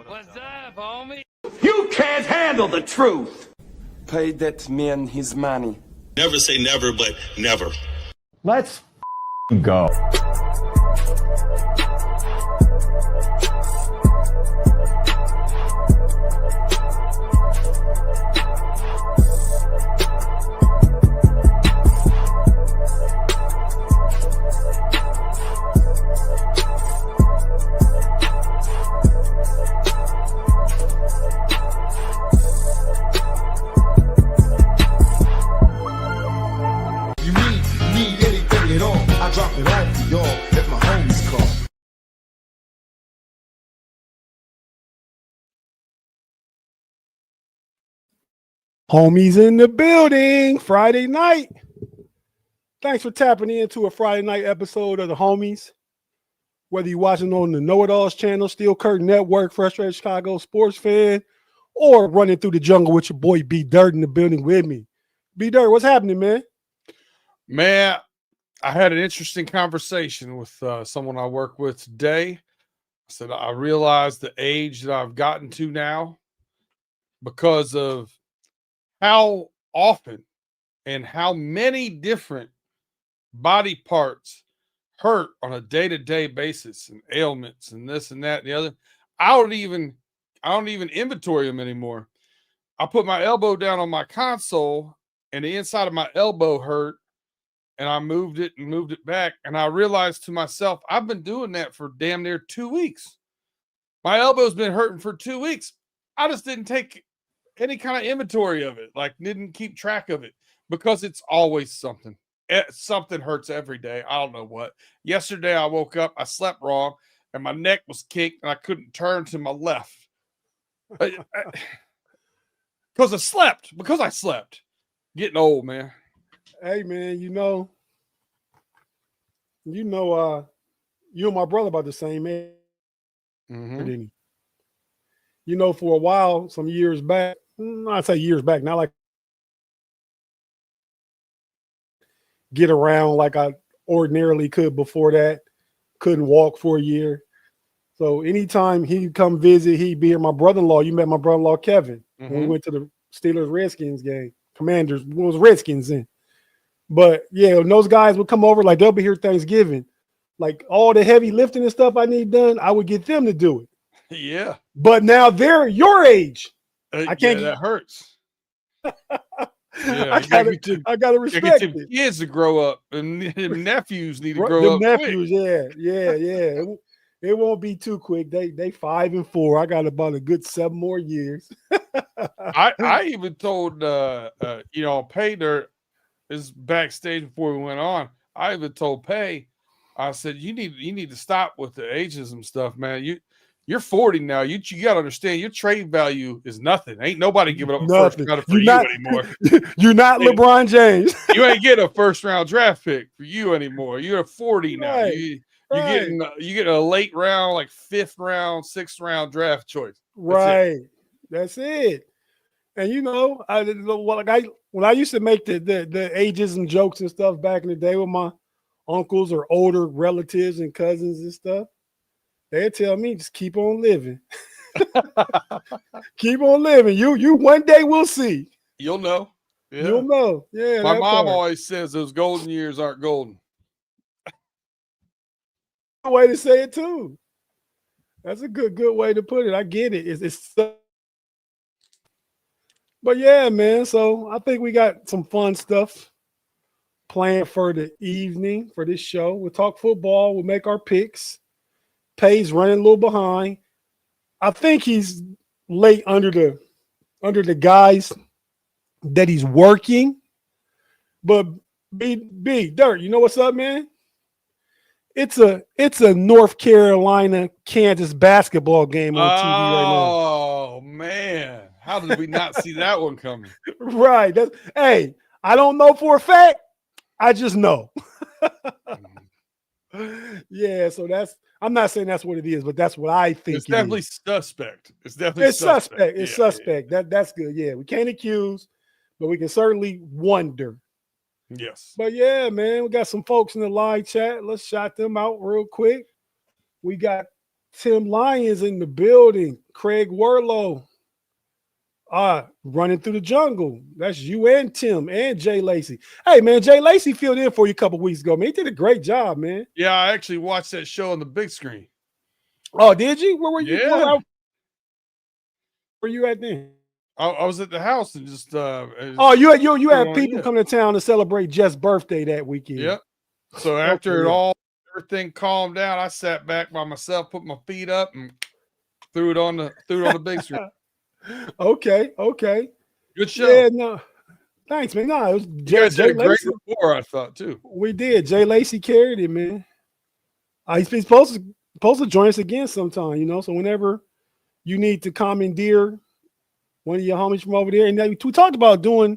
What's up, homie? You can't handle the truth. Pay that man his money. Never say never, but never. Let's go. Drop it off to y'all if my homies call. Homies in the building. Friday night. Thanks for tapping into a Friday night episode of the Homies. Whether you're watching on the Know It Alls channel, Steel Curtain Network, Frustrated Chicago Sports Fan, or running through the jungle with your boy B Dirt in the building with me. B Dirt, what's happening, man? Man, I had an interesting conversation with someone I work with today. I said, I realized the age that I've gotten to now because of how often and how many different body parts hurt on a day-to-day basis and ailments and this and that and the other. I don't even inventory them anymore. I put my elbow down on my console and the inside of my elbow hurt. And I moved it back. And I realized to myself, I've been doing that for damn near 2 weeks. My elbow's been hurting for 2 weeks. I just didn't take any kind of inventory of it. Like, didn't keep track of it because it's always something. Something hurts every day. I don't know what. Yesterday, I woke up, I slept wrong, and my neck was kicked, and I couldn't turn to my left. Because I slept. Getting old, man. Hey, man, you and my brother about the same age. Mm-hmm. You know, for a while, some years back, I'd say years back, not like get around like I ordinarily could before that. Couldn't walk for a year. So anytime he'd come visit, he'd be here. My brother-in-law, you met my brother-in-law, Kevin, when we went to the Steelers-Redskins game. Commanders, was Redskins then. But yeah, when those guys would come over, like they'll be here Thanksgiving. Like all the heavy lifting and stuff I need done, I would get them to do it. Yeah. But now they're your age. I can't. That hurts. Yeah, I gotta respect it. Kids to grow up, and nephews need to grow up. Nephews, quick. Yeah. It won't be too quick. They 5 and 4. I got about a good 7 more years. I even told Pay Dirt is backstage before we went on. I even told Pay, I said, you need to stop with the ageism stuff, man. You're 40 now. You got to understand your trade value is nothing. Ain't nobody giving up a first round for you anymore. You're not LeBron James. You ain't getting a first round draft pick for you anymore. You're 40 now. Right. You get a late round, like 5th round, 6th round draft choice. That's it. And when I used to make the ageism jokes and stuff back in the day with my uncles or older relatives and cousins and stuff, they'd tell me just keep on living. Keep on living. You one day we'll see. You'll know. Yeah. You'll know. Yeah. My mom always says those golden years aren't golden. Way to say it too. That's a good way to put it. I get it. It's But yeah, man. So I think we got some fun stuff planned for the evening for this show. We'll talk football. We'll make our picks. Pay's running a little behind. I think he's late under the guys that he's working. But B Dirt, you know what's up, man? It's a North Carolina Kansas basketball game on TV right now. Oh man. How did we not see that one coming? Right. Hey, I don't know for a fact. I just know. Yeah, so I'm not saying that's what it is, but that's what I think. It's definitely suspect. It's definitely suspect. It's suspect. That's good. Yeah, we can't accuse, but we can certainly wonder. Yes. But yeah, man, we got some folks in the live chat. Let's shout them out real quick. We got Tim Lyons in the building. Craig Werlow. Running through the jungle. That's you and Tim and Jay Lacey. Hey, man, Jay Lacey filled in for you a couple weeks ago, man. He did a great job, man. Yeah, I actually watched that show on the big screen. Oh, did you? Where were you? Yeah. Where were you at then? I was at the house and just Oh, you had people yeah. coming to town to celebrate Jeff's birthday that weekend. Yep. So after Okay, it yeah. all, everything calmed down, I sat back by myself, put my feet up, and threw it on the big screen. Okay. Good show. Yeah, no. Thanks, man. No, it was You guys Jay did a great Lacey. rapport, I thought too. We did. Jay Lacey carried it, man. He's supposed to join us again sometime, you know. So whenever you need to commandeer one of your homies from over there, and we talked about doing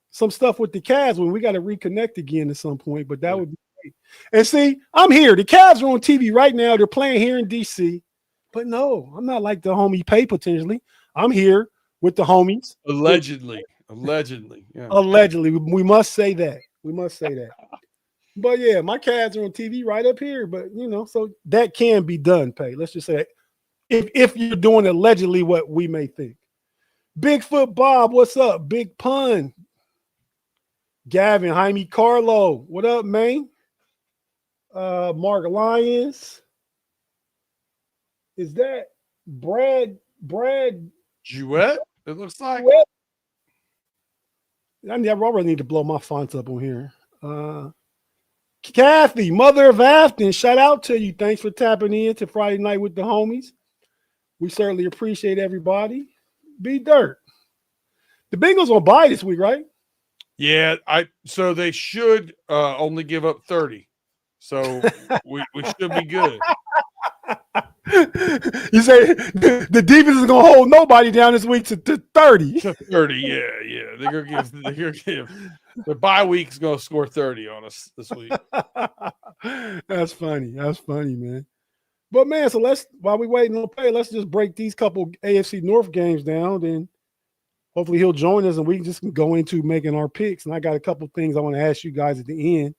some stuff with the Cavs when we got to reconnect again at some point. But that would be great. And see, I'm here. The Cavs are on TV right now. They're playing here in DC. But no, I'm not like the homie Pay potentially. I'm here with the homies. Allegedly. Yeah. Allegedly. We must say that. But yeah, my Cavs are on TV right up here. But you know, so that can be done, Pay. Let's just say that. If you're doing allegedly what we may think. Bigfoot Bob, what's up? Big Pun. Gavin, Jaime Carlo, what up, man? Mark Lyons. Is that Brad Jewett? It looks like. I already need to blow my fonts up on here. Kathy, mother of Afton, shout out to you. Thanks for tapping in to Friday Night with the Homies. We certainly appreciate everybody. B Dirt. The Bengals will bye this week, right? Yeah, so they should only give up 30. So we should be good. You say the defense is gonna hold nobody down this week to 30. To 30, yeah. They're gonna give the bye week is gonna score 30 on us this week. That's funny, man. But man, so while we waiting on Pay, let's just break these couple AFC North games down. Then hopefully he'll join us and we can just go into making our picks. And I got a couple things I want to ask you guys at the end.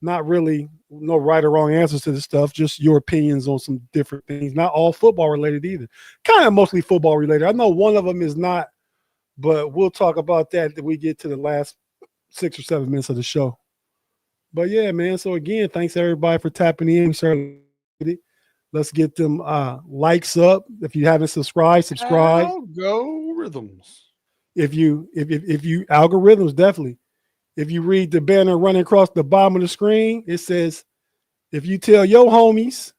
Not really no right or wrong answers to this stuff, just your opinions on some different things. Not all football related either. Kind of mostly football related. I know one of them is not, but we'll talk about that when we get to the last 6 or 7 minutes of the show. But yeah, man. So again, thanks everybody for tapping in. Let's get them likes up. If you haven't subscribed, subscribe. Algorithms. If you algorithms, definitely. If you read the banner running across the bottom of the screen, it says, if you tell your homies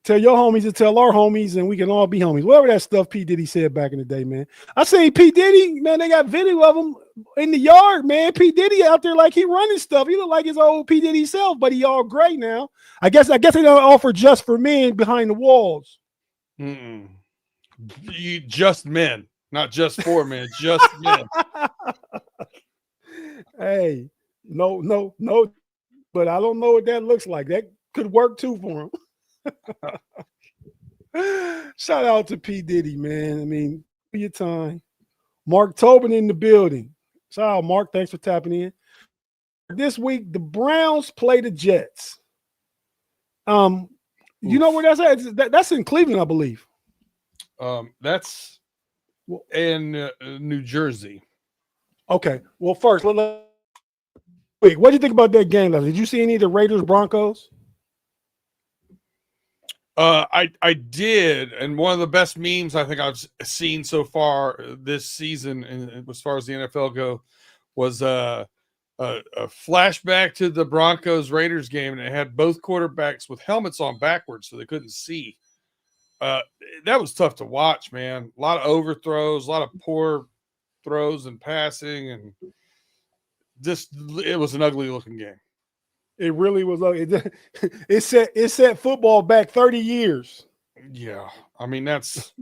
to tell our homies, and we can all be homies. Whatever that stuff P. Diddy said back in the day, man. I seen P. Diddy, man, they got video of him in the yard, man. P. Diddy out there like he running stuff. He look like his old P. Diddy self, but he all gray now. I guess they don't offer just for men behind the walls. Just men, not just for men, just men. Hey, no, but I don't know what that looks like. That could work too for him. Shout out to P. Diddy, man. I mean, for your time. Mark Tobin in the building. Shout out, Mark. Thanks for tapping in. This week, the Browns play the Jets. You know where that's at? That's in Cleveland, I believe. That's in New Jersey. Okay. Well, first, wait. What do you think about that game? Did you see any of the Raiders Broncos? I did, and one of the best memes I think I've seen so far this season, and as far as the NFL go, was a flashback to the Broncos Raiders game, and it had both quarterbacks with helmets on backwards, so they couldn't see. That was tough to watch, man. A lot of overthrows, a lot of poor throws and passing, and it was an ugly looking game. It really was. It set football back 30 years. Yeah, I mean that's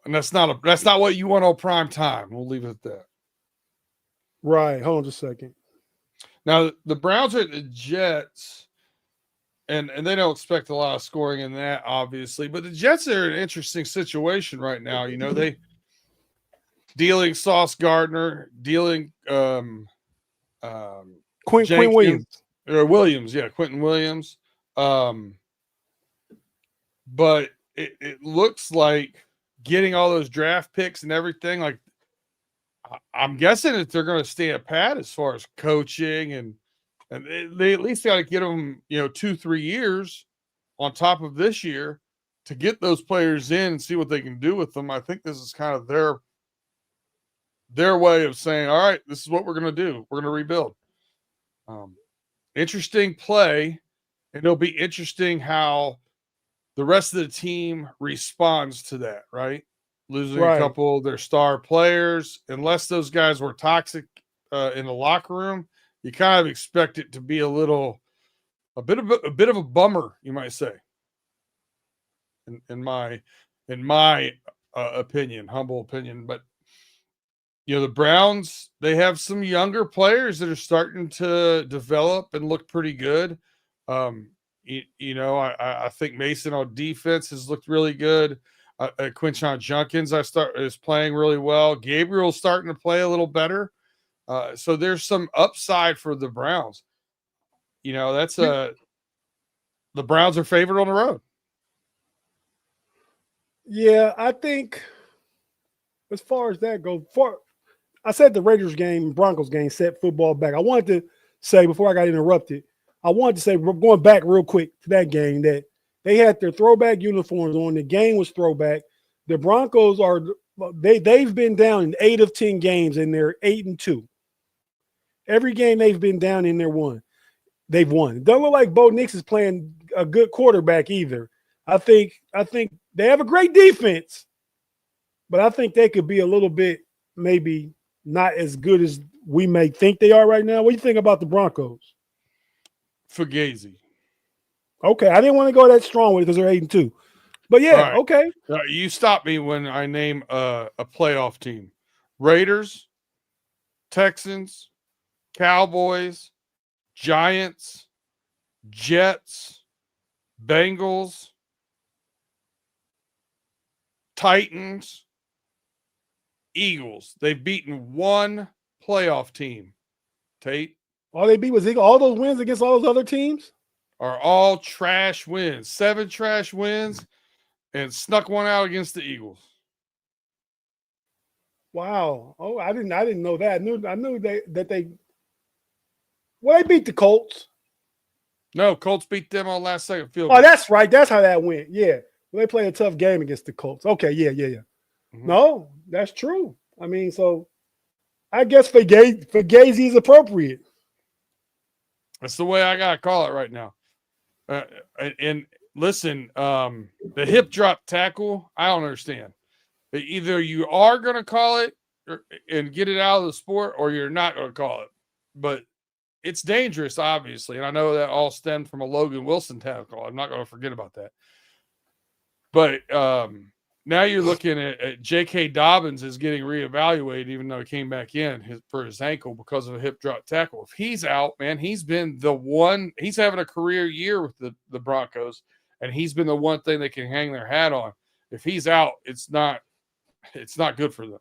not what you want on prime time. We'll leave it at that. Right. Hold on just a second. Now the Browns are at the Jets, and they don't expect a lot of scoring in that, obviously. But the Jets are in an interesting situation right now. You know, they dealing Sauce Gardner, dealing Quinn Williams. Or Williams, yeah, Quentin Williams. But it looks like getting all those draft picks and everything. Like I'm guessing that they're going to stay at pat as far as coaching and they at least got to get them 2-3 years on top of this year to get those players in and see what they can do with them. I think this is kind of their way of saying, all right, this is what we're going to do. We're going to rebuild. Interesting play, and it'll be interesting how the rest of the team responds to that, right? Losing a couple of their star players, unless those guys were toxic in the locker room, you kind of expect it to be a bit of a bummer, you might say. In my opinion, humble opinion, but the Browns, they have some younger players that are starting to develop and look pretty good. I think Mason on defense has looked really good. Quinshon Junkins is playing really well. Gabriel's starting to play a little better. So there's some upside for the Browns. The Browns are favored on the road. Yeah, I think as far as that goes, I said the Raiders game, Broncos game set football back. I wanted to say before I got interrupted, I wanted to say, going back real quick to that game, that they had their throwback uniforms on. The game was throwback. The Broncos they've been down in 8 of 10 games, and they're 8-2. Every game they've been down in, they've won. It doesn't look like Bo Nix is playing a good quarterback either. I think they have a great defense, but I think they could be a little bit maybe not as good as we may think they are right now. What do you think about the Broncos? Fugazi. Okay, I didn't want to go that strong with it because they're 8-2. But yeah, right. Okay. You stop me when I name a playoff team. Raiders, Texans, Cowboys, Giants, Jets, Bengals, Titans, Eagles. They've beaten one playoff team. Tate. All they beat was Eagles. All those wins against all those other teams are all trash wins. 7 trash wins and snuck one out against the Eagles. Wow. Oh, I didn't know that. I knew that they beat the Colts. No, Colts beat them on last second field goal. Oh, that's right. That's how that went. Yeah. Well, they played a tough game against the Colts. Okay, yeah. Mm-hmm. No, that's true. I mean, so I guess Fugazi is appropriate. That's the way I gotta call it right now. And listen, the hip drop tackle, I don't understand. Either you are gonna call it and get it out of the sport, or you're not gonna call it. But it's dangerous, obviously, and I know that all stemmed from a Logan Wilson tackle. I'm not gonna forget about that. But now you're looking at J.K. Dobbins is getting reevaluated, even though he came back in for his ankle because of a hip drop tackle. If he's out, man, he's been the one. He's having a career year with the Broncos, and he's been the one thing they can hang their hat on. If he's out, it's not good for them.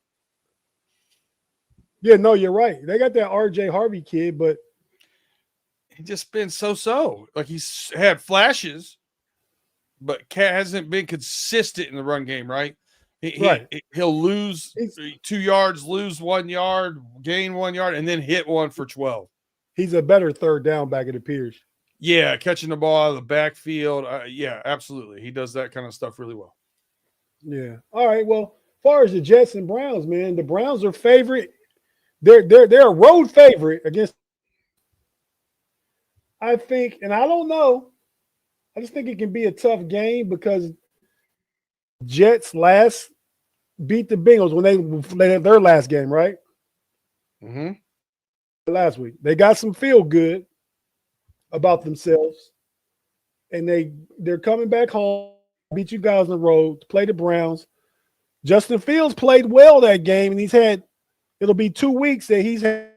Yeah, no, you're right. They got that R.J. Harvey kid, but he's just been so. Like he's had flashes, but hasn't been consistent in the run game, right? He'll lose 2 yards, lose 1 yard, gain 1 yard, and then hit one for 12. He's a better third down back, it appears. Yeah, catching the ball out of the backfield. Yeah, absolutely. He does that kind of stuff really well. Yeah. All right. Well, as far as the Jets and Browns, man, the Browns are favorite. They're a road favorite against. I think, and I don't know. I just think it can be a tough game because Jets beat the Bengals when they had their last game, right? Mm-hmm. Last week. They got some feel good about themselves. And they're coming back home, beat you guys on the road to play the Browns. Justin Fields played well that game, and it'll be 2 weeks that he's had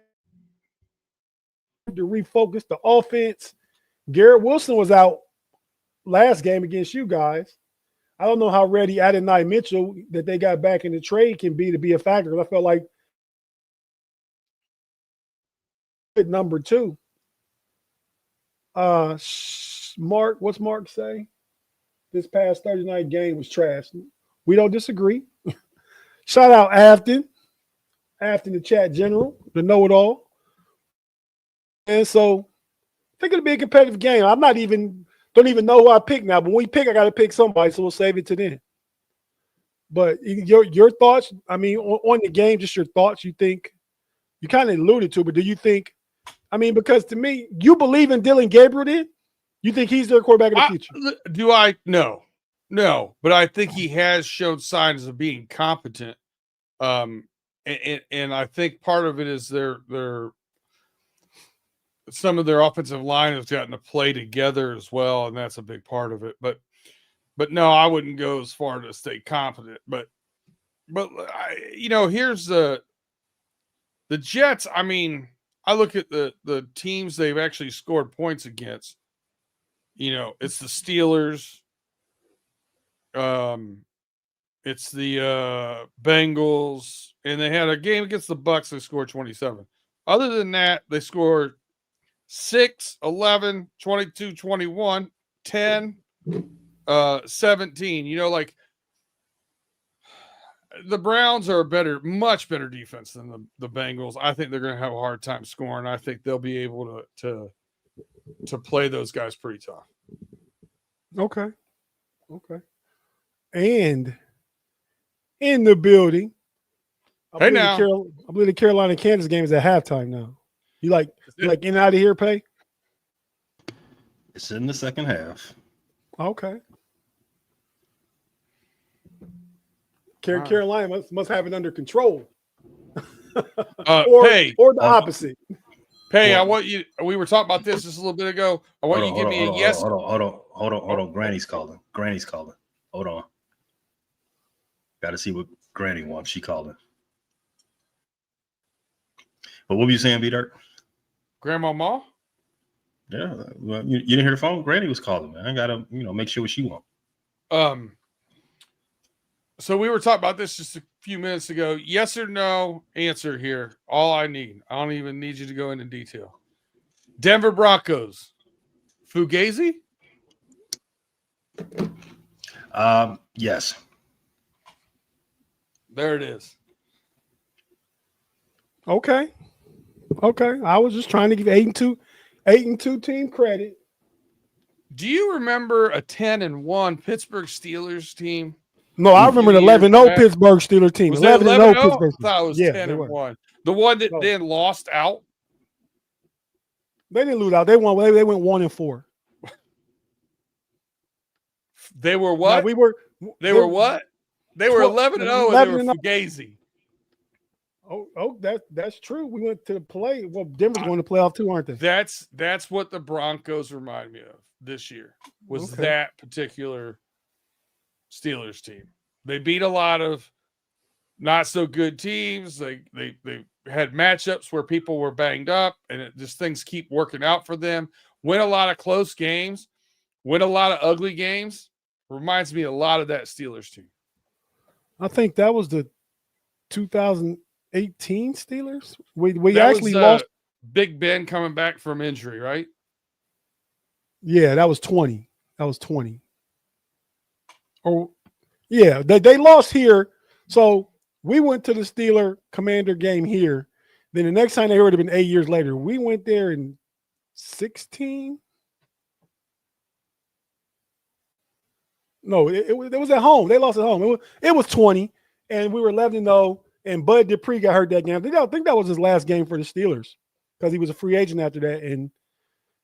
to refocus the offense. Garrett Wilson was out last game against you guys. I don't know how ready Adonai Mitchell that they got back in the trade can be to be a factor. I felt like number 2. Mark, what's Mark say? this past Thursday night game was trash. We don't disagree. Shout out Afton, the chat general, the know-it-all. And so I think it'll be a competitive game. Don't even know who I pick now, but when we pick, I got to pick somebody, so we'll save it to then. But your thoughts, I mean, on the game, just your thoughts, you think, you kind of alluded to, but do you think, I mean, because to me, you believe in Dylan Gabriel then? You think he's their quarterback of the future? Do I? No, but I think he has shown signs of being competent. And I think part of it is some of their offensive line has gotten to play together as well, and that's a big part of it. But no, I wouldn't go as far to stay confident. But here's the Jets. I mean, I look at the teams they've actually scored points against. It's the Steelers. It's the Bengals, and they had a game against the Bucks. They scored 27. Other than that, they scored 6, 11, 22, 21, 10, 17. The Browns are much better defense than the Bengals. I think they're going to have a hard time scoring. I think they'll be able to play those guys pretty tough. Okay. And in the building, I believe the Carolina Kansas game is at halftime now. You like in and out of here, Pay? It's in the second half. Okay. Carolina must have it under control. or the opposite. Pay, I want you. We were talking about this just a little bit ago. I want you to give me a yes. Hold on. Granny's calling. Hold on. Got to see what Granny wants. She calling. But what were you saying, B-Dirt? Grandma Ma? Yeah. Well, you didn't hear the phone? Granny was calling, man. I got to, make sure what she wants. So we were talking about this just a few minutes ago. Yes or no answer here. All I need. I don't even need you to go into detail. Denver Broncos. Fugazi? Yes. There it is. Okay. I was just trying to give 8-2 team credit. Do you remember a 10-1 Pittsburgh Steelers team? No, I remember the 11-0 Pittsburgh Steelers team. 11-0 Pittsburgh. I thought it was 10-1. The one that then lost out. They didn't lose out. They won. They went 1-4. They were what? No, They were what? They were 11-0 and they were Fugazi. Oh, that's true. We went to the play. Well, Denver's going to playoff too, aren't they? That's what the Broncos remind me of this year. Was that particular Steelers team. They beat a lot of not so good teams. They had matchups where people were banged up, and things keep working out for them. Win a lot of close games, win a lot of ugly games. Reminds me a lot of that Steelers team. I think that was the 2018 Steelers. We actually lost. Big Ben coming back from injury, right? Yeah, that was 20. Oh, yeah, they lost here. So we went to the Steeler Commander game here. Then the next time they would have been 8 years later. We went there in 16. No, it was at home. They lost at home. It was 20, and we were 11-0. And Bud Dupree got hurt that game. I think that was his last game for the Steelers because he was a free agent after that, and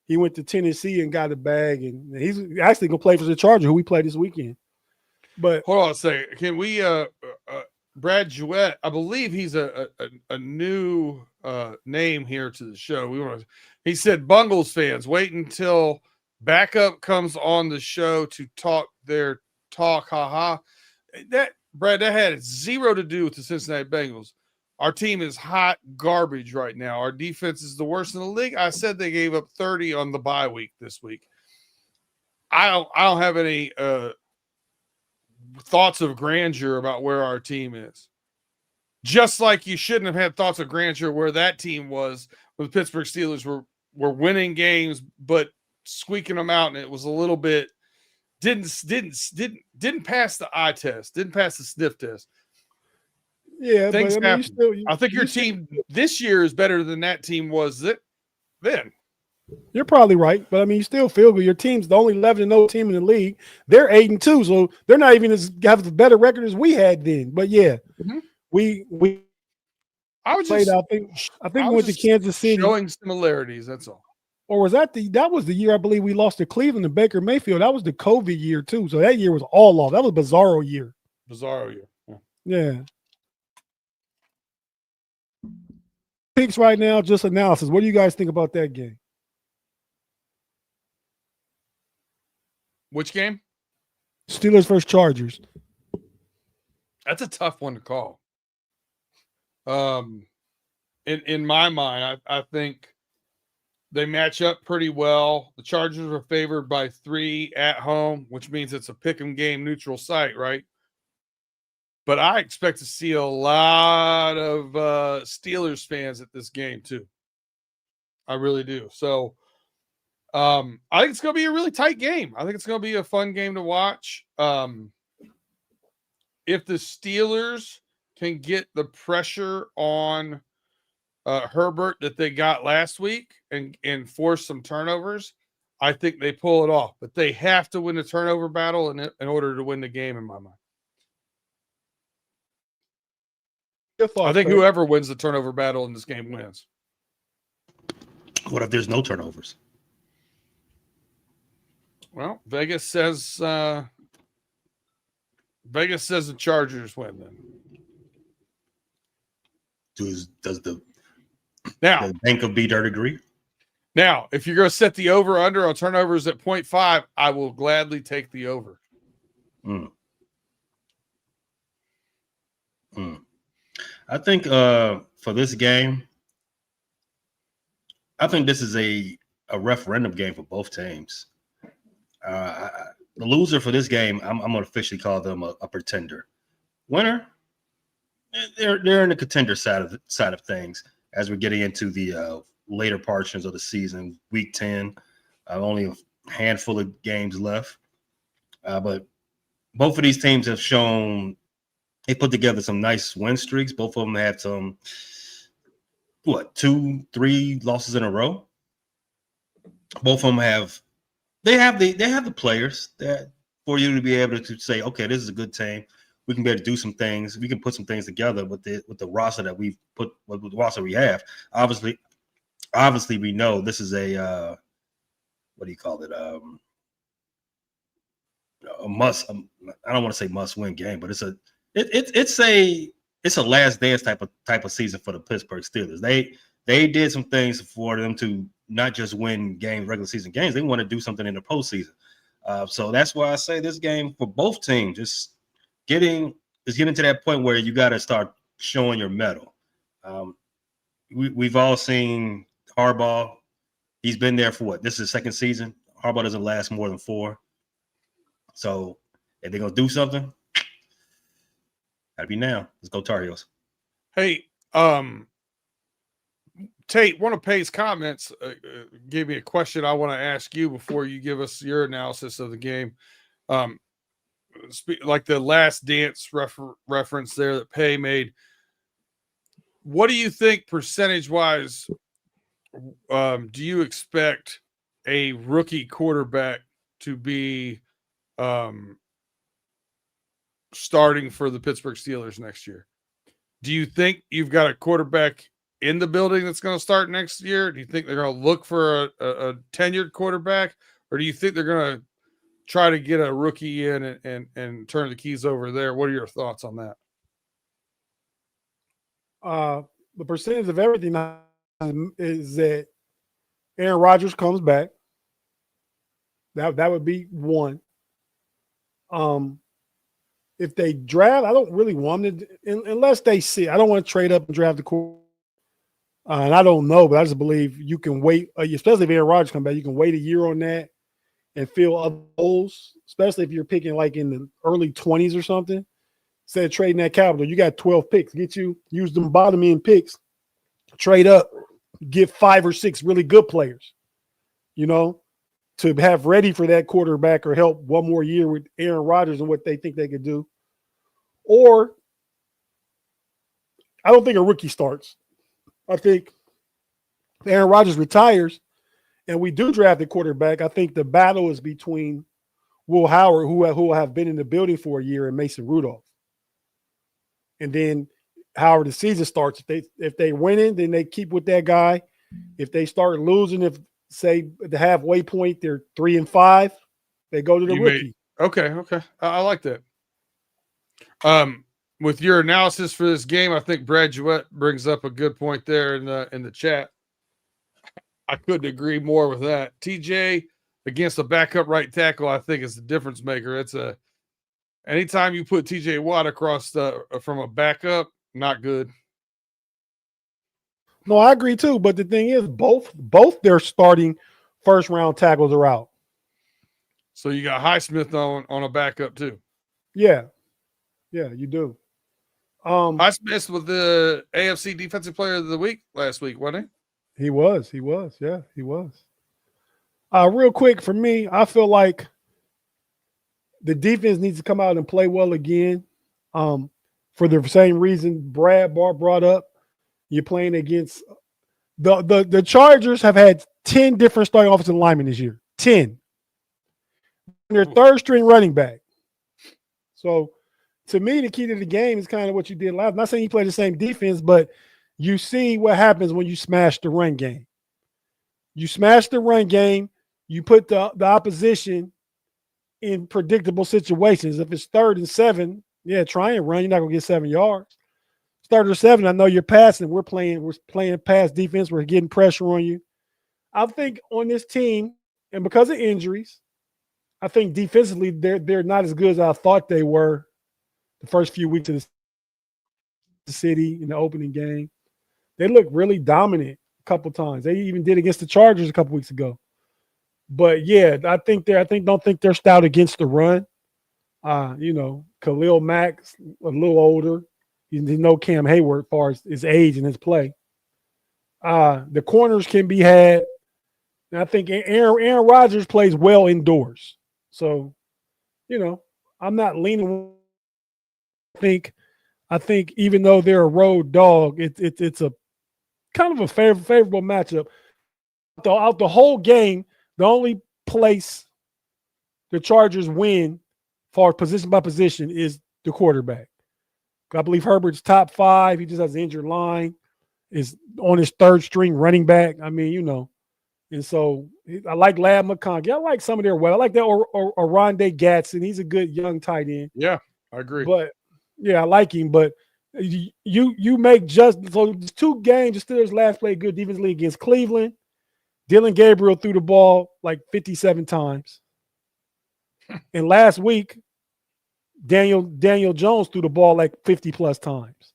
he went to Tennessee and got a bag. And he's actually gonna play for the Chargers, who we play this weekend. But hold on a second. Can we Brad Jewett, I believe he's a new name here to the show. He said, Bengals fans, wait until backup comes on the show to talk their talk. Haha. That had zero to do with the Cincinnati Bengals. Our team is hot garbage right now. Our defense is the worst in the league. I said they gave up 30 on the bye week this week. I don't have any thoughts of grandeur about where our team is. Just like you shouldn't have had thoughts of grandeur where that team was when the Pittsburgh Steelers were winning games, but squeaking them out, and it was a little bit didn't pass the eye test, didn't pass the sniff test. Yeah, Things but I mean, happen. I think your team this year is better than that team was then. You're probably right, but I mean, you still feel good. Your team's the only 11-0 team in the league. They're 8-2, so they're not even have a better record as we had then. But yeah, we I was played. just, I think we went to Kansas City. Showing similarities. That's all. Or was that was the year I believe we lost to Cleveland and Baker Mayfield. That was the COVID year too. So that year was all off. That was a bizarro year. Bizarro year. Yeah. Picks right now, just analysis. What do you guys think about that game? Which game? Steelers versus Chargers. That's a tough one to call. In my mind, I think they match up pretty well. The Chargers are favored by 3 at home, which means it's a pick'em game, neutral site, right? But I expect to see a lot of Steelers fans at this game too. I really do. So I think it's going to be a really tight game. I think it's going to be a fun game to watch. If the Steelers can get the pressure on Herbert that they got last week and force some turnovers, I think they pull it off. But they have to win the turnover battle in order to win the game, in my mind. I think whoever wins the turnover battle in this game wins. What if there's no turnovers? Well, Vegas says the Chargers win then. Does the Bank of B Dirt agree? Now, if you're going to set the over under on turnovers at 0.5, I will gladly take the over. I think for this game, I think this is a referendum game for both teams. The loser for this game, I'm going to officially call them a pretender. Winner, they're in the contender side of things as we're getting into the later portions of the season. Week 10, only a handful of games left, but both of these teams have shown they put together some nice win streaks. Both of them had some 2-3 losses in a row. Both of them have the players that for you to be able to say, okay, this is a good team. We can be able to do some things. We can put some things together with the roster that we've put with the roster we have. Obviously, we know this is a what do you call it? A must. I don't want to say must win game, but it's a last dance type of season for the Pittsburgh Steelers. They did some things for them to not just win games, regular season games. They want to do something in the postseason. So that's why I say this game for both teams just getting to that point where you got to start showing your mettle. We've all seen Harbaugh. He's been there for what? This is his second season. Harbaugh doesn't last more than 4. So if they're gonna do something, gotta be now. Let's go Tar Heels. Hey, Tate, one of Pay's comments gave me a question I want to ask you before you give us your analysis of the game. Like the Last Dance reference there that Pay made. What do you think percentage-wise do you expect a rookie quarterback to be starting for the Pittsburgh Steelers next year? Do you think you've got a quarterback in the building that's going to start next year? Do you think they're going to look for a tenured quarterback, or do you think they're going to try to get a rookie in and turn the keys over there? What are your thoughts on that? The percentage of everything is that Aaron Rodgers comes back. That would be one. If they draft, I don't really want them to, unless they see. I don't want to trade up and draft the quarterback. And I don't know, but I just believe you can wait, especially if Aaron Rodgers comes back, you can wait a year on that and fill other holes, especially if you're picking like in the early 20s or something. Instead of trading that capital, you got 12 picks. Use them bottom end picks, trade up, get 5 or 6 really good players, to have ready for that quarterback or help one more year with Aaron Rodgers and what they think they could do. Or I don't think a rookie starts. I think if Aaron Rodgers retires and we do draft a quarterback, I think the battle is between Will Howard, who will have been in the building for a year, and Mason Rudolph. And then however the season starts, if they winning, then they keep with that guy. If they start losing, if say the halfway point they're 3-5, they go to the rookie. Okay. I like that. With your analysis for this game, I think Brad Jewett brings up a good point there in the chat. I couldn't agree more with that. TJ against a backup right tackle, I think is the difference maker. It's anytime you put TJ Watt across from a backup, not good. No, I agree too. But the thing is, both their starting first round tackles are out. So you got Highsmith on a backup too. Yeah, you do. Highsmith with the AFC Defensive Player of the Week last week, wasn't he? He was. Yeah, he was. Real quick for me, I feel like the defense needs to come out and play well again. For the same reason Brad brought up. You're playing against the Chargers have had 10 different starting offensive linemen this year. 10. Their third string running back. So to me, the key to the game is kind of what you did last. I'm not saying you play the same defense, but you see what happens when you smash the run game. You smash the run game, you put the opposition in predictable situations. If it's 3rd and 7, yeah, try and run. You're not gonna get 7 yards. 3rd or 7, I know you're passing. We're playing pass defense. We're getting pressure on you. I think on this team, and because of injuries, I think defensively they're not as good as I thought they were the first few weeks of the city in the opening game. They looked really dominant a couple times. They even did against the Chargers a couple weeks ago. But yeah, don't think they're stout against the run. Khalil Mack's a little older. You know Cam Hayward as far as his age and his play. The corners can be had. And I think Aaron Rodgers plays well indoors. So, I'm not leaning. I think even though they're a road dog, it's a kind of a favorable matchup. Throughout the whole game, the only place the Chargers win for position by position is the quarterback. I believe Herbert's top 5. He just has an injured line. Is on his 3rd string running back. I mean, and so I like Lab McConkey. I like some of their well. I like that Oronde Gadsden. He's a good young tight end. Yeah, I agree. But yeah, I like him. But you make just so 2 games. The Steelers last played good defensively against Cleveland. Dylan Gabriel threw the ball like 57 times. And last week, Daniel Jones threw the ball like 50 plus times.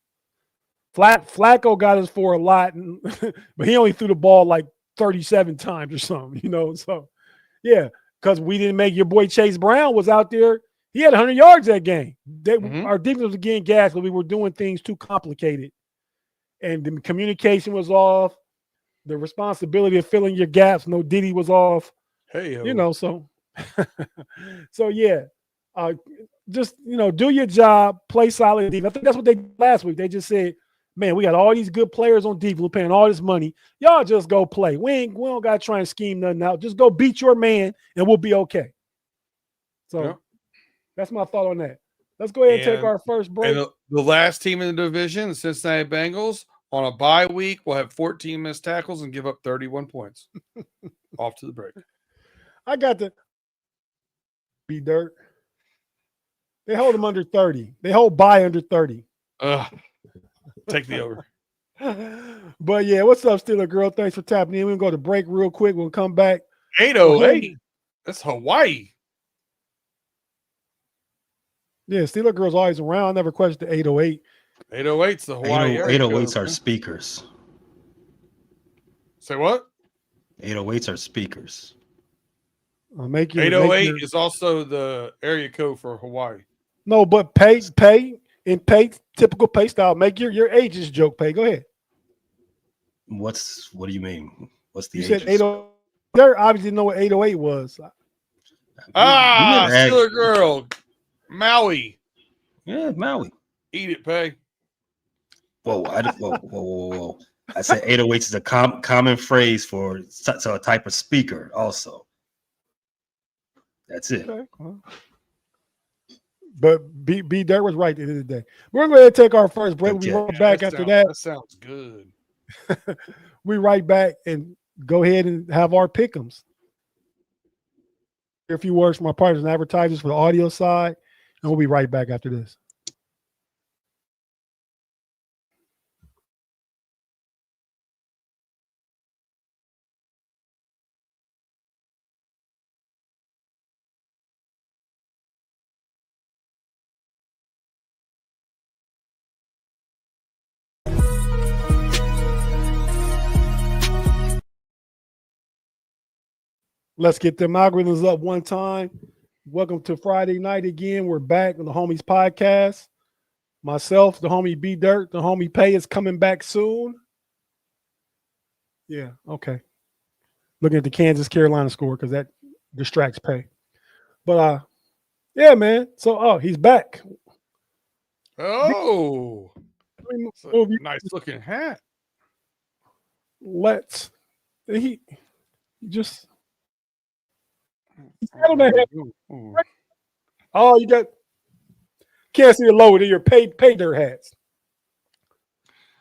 Flacco got us for a lot, but he only threw the ball like 37 times or something, So, yeah, because we didn't make your boy Chase Brown was out there. He had 100 yards that game. Our defense was getting gas, but we were doing things too complicated. And the communication was off. The responsibility of filling your gaps, no Diddy was off. Hey, so so yeah. Just do your job, play solid defense. I think that's what they did last week. They just said, man, we got all these good players on defense. We're paying all this money. Y'all just go play. We don't got to try and scheme nothing out. Just go beat your man, and we'll be okay. So that's my thought on that. Let's go ahead and take our first break. And the last team in the division, the Cincinnati Bengals, on a bye week, will have 14 missed tackles and give up 31 points. Off to the break. I got to be dirt. They hold them under 30. They hold by under 30. Take the over. But yeah, what's up, Steeler Girl? Thanks for tapping in. We'll go to break real quick. We'll come back. 808. That's Hawaii. Yeah, Steeler Girl's always around. I never questioned the 808. 808's the Hawaii. 808s are speakers. Say what? 808s are speakers. 808 is also the area code for Hawaii. No, but pay typical pay style. Make your ages joke. Pay. Go ahead. What do you mean? What's the you said 808 Dirt obviously didn't know what 808 was. Steeler girl, Maui. Yeah, Maui. Eat it, Pay. Whoa, whoa. I said 808 is a common phrase for a type of speaker also. That's it. Okay. But B Dirt was right at the end of the day. We're going to take our first break. We'll be right back after that. That sounds good. We right back and go ahead and have our pick'ems. A few words from our partners and advertisers for the audio side, and we'll be right back after this. Let's get them algorithms up one time. Welcome to Friday night again. We're back on the Homies Podcast. Myself, the homie B Dirt, the homie Pay is coming back soon. Yeah, okay. Looking at the Kansas Carolina score because that distracts Pay. But yeah, man. So he's back. Oh, nice looking hat. He just. Oh, you got can't see the logo to your pay their hats.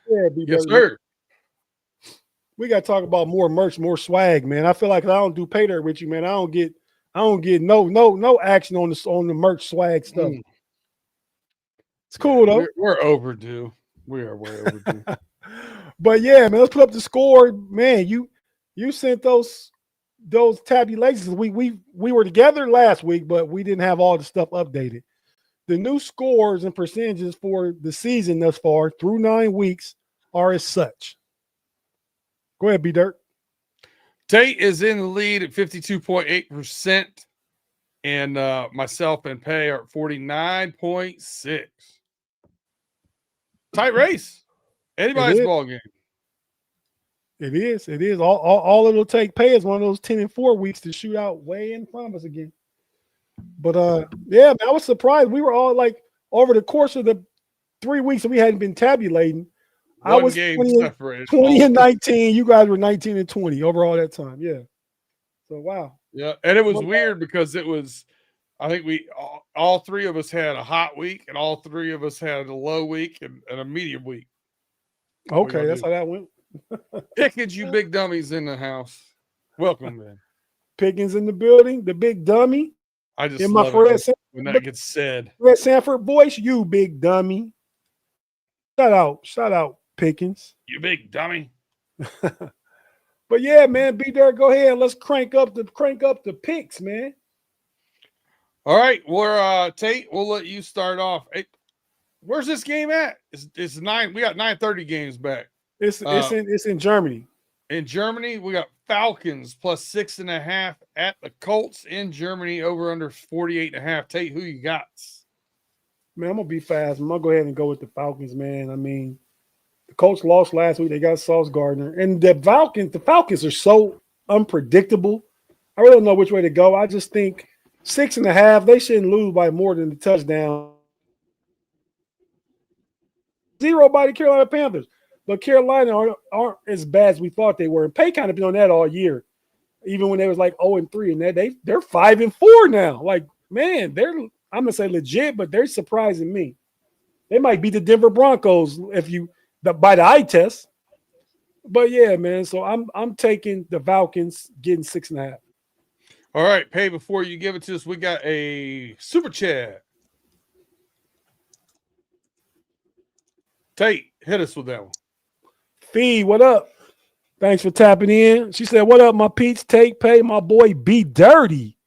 Yeah, yes, sir. We got to talk about more merch, more swag, man. I feel like if I don't do pay dirt with you, man, I don't get no action on the merch swag stuff. It's cool though. We're overdue. We are way overdue. But yeah, man, let's put up the score, man. You sent those tabulations. We were together last week, but we didn't have all the stuff updated. The new scores and percentages for the season thus far through 9 weeks are as such. Go ahead, B Dirt. Tate is in the lead at 52.8%, and myself and Pay are at 49.6%. Tight race. Anybody's ball game. It is. All it'll take Pay is one of those 10-4 weeks to shoot out way in front of us again. But yeah, man, I was surprised. We were all like over the course of the 3 weeks that we hadn't been tabulating. I was 20 and 19. You guys were 19 and 20 over all that time. Yeah. So wow. Yeah, and it was weird because it was. I think all three of us had a hot week, and all three of us had a low week and a medium week. Okay, that's how that went. Pickens, you big dummies in the house. Welcome, man. Pickens in the building, the big dummy. I just in love my it when that gets said. Red Sanford voice, you big dummy. Shout out, Pickens. You big dummy. But yeah, man, B Dirt, go ahead. Let's crank up the picks, man. All right, we're Tate. We'll let you start off. Hey, where's this game at? It's 9. We got 9:30 games back. It's in Germany. In Germany, we got Falcons plus 6.5 at the Colts in Germany, over under 48.5. Tate, who you got? Man, I'm gonna be fast. I'm gonna go ahead and go with the Falcons, man. I mean, the Colts lost last week. They got Sauce Gardner, and the Falcons are so unpredictable. I really don't know which way to go. I just think 6.5. They shouldn't lose by more than the touchdown. 0 by the Carolina Panthers. But Carolina aren't as bad as we thought they were. And Pay kind of been on that all year, even when they was like 0-3. And they're 5-4 now. Like, man, I'm gonna say legit, but they're surprising me. They might beat the Denver Broncos by the eye test. But yeah, man. So I'm taking the Falcons getting 6.5. All right, Pay, before you give it to us, we got a super chat. Tate, hit us with that one. Fee, what up? Thanks for tapping in. She said, what up, my Pete's Take Pay, my boy B Dirty.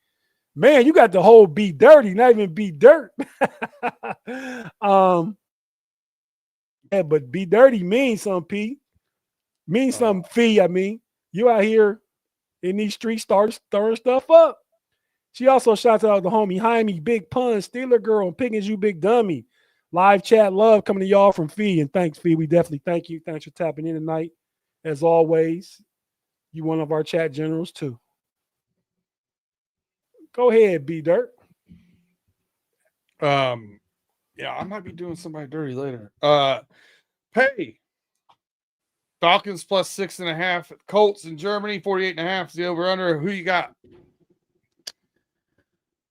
Man, you got the whole B Dirty, not even B Dirt. Yeah, but B Dirty means something, Pete. Means something, Fee. I mean, you out here in these streets stirring stuff up. She also shouts out the homie Jaime, Big Pun, Steeler Girl, and Pickens, you big dummy. Live chat love coming to y'all from Fee, and thanks, Fee. We definitely thank you. Thanks for tapping in tonight. As always, you one of our chat generals too. Go ahead, B Dirt. Yeah, I might be doing somebody dirty later. Pay. Falcons plus 6.5. Colts in Germany, 48.5 is the over-under. Who you got?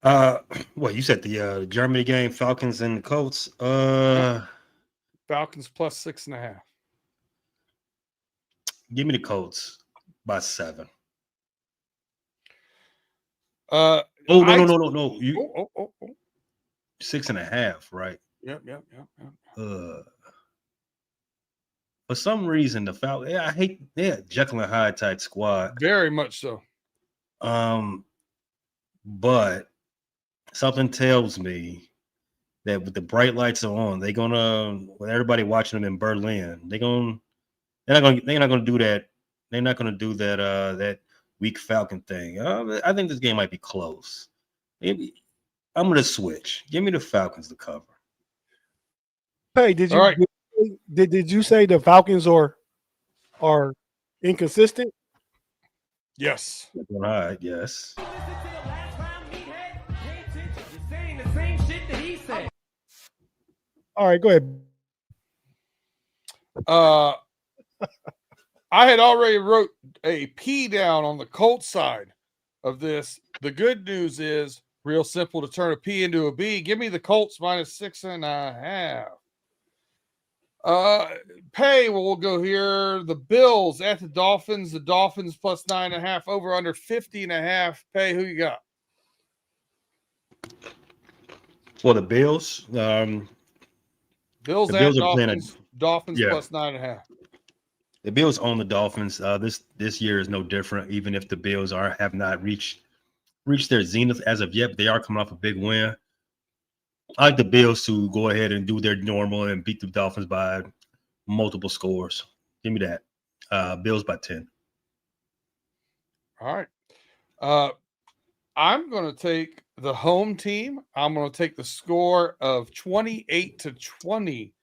Well, you said the Germany game, Falcons and the Colts. Falcons plus 6.5. Give me the Colts by 7. Uh, Oh no! You Oh. 6.5, right? Yep. For some reason, the Falcons. Yeah, I hate. Yeah, Jekyll and Hyde type squad. Very much so. But something tells me that with the bright lights on, they're gonna, with everybody watching them in Berlin, they're not gonna do that. They're not gonna do that. That weak Falcon thing. I think this game might be close. Maybe I'm gonna switch. Give me the Falcons to cover. Hey, did you did you say the Falcons are inconsistent? Yes. All right. Yes. All right, go ahead. I had already wrote a P down on the Colts side of this. The good news is real simple to turn a P into a B. Give me the Colts minus 6.5. Pay, we'll go here. The Bills at the Dolphins. The Dolphins plus 9.5 over under 50.5. Pay, who you got? For the Bills, Bills the at Bills are playing Dolphins. Dolphins yeah. plus 9.5. The Bills own the Dolphins. This year is no different. Even if the Bills have not reached their zenith as of yet, but they are coming off a big win. I like the Bills to go ahead and do their normal and beat the Dolphins by multiple scores. Give me that. Bills by 10. All right. I'm going to take the home team. I'm going to take the score of 28-20.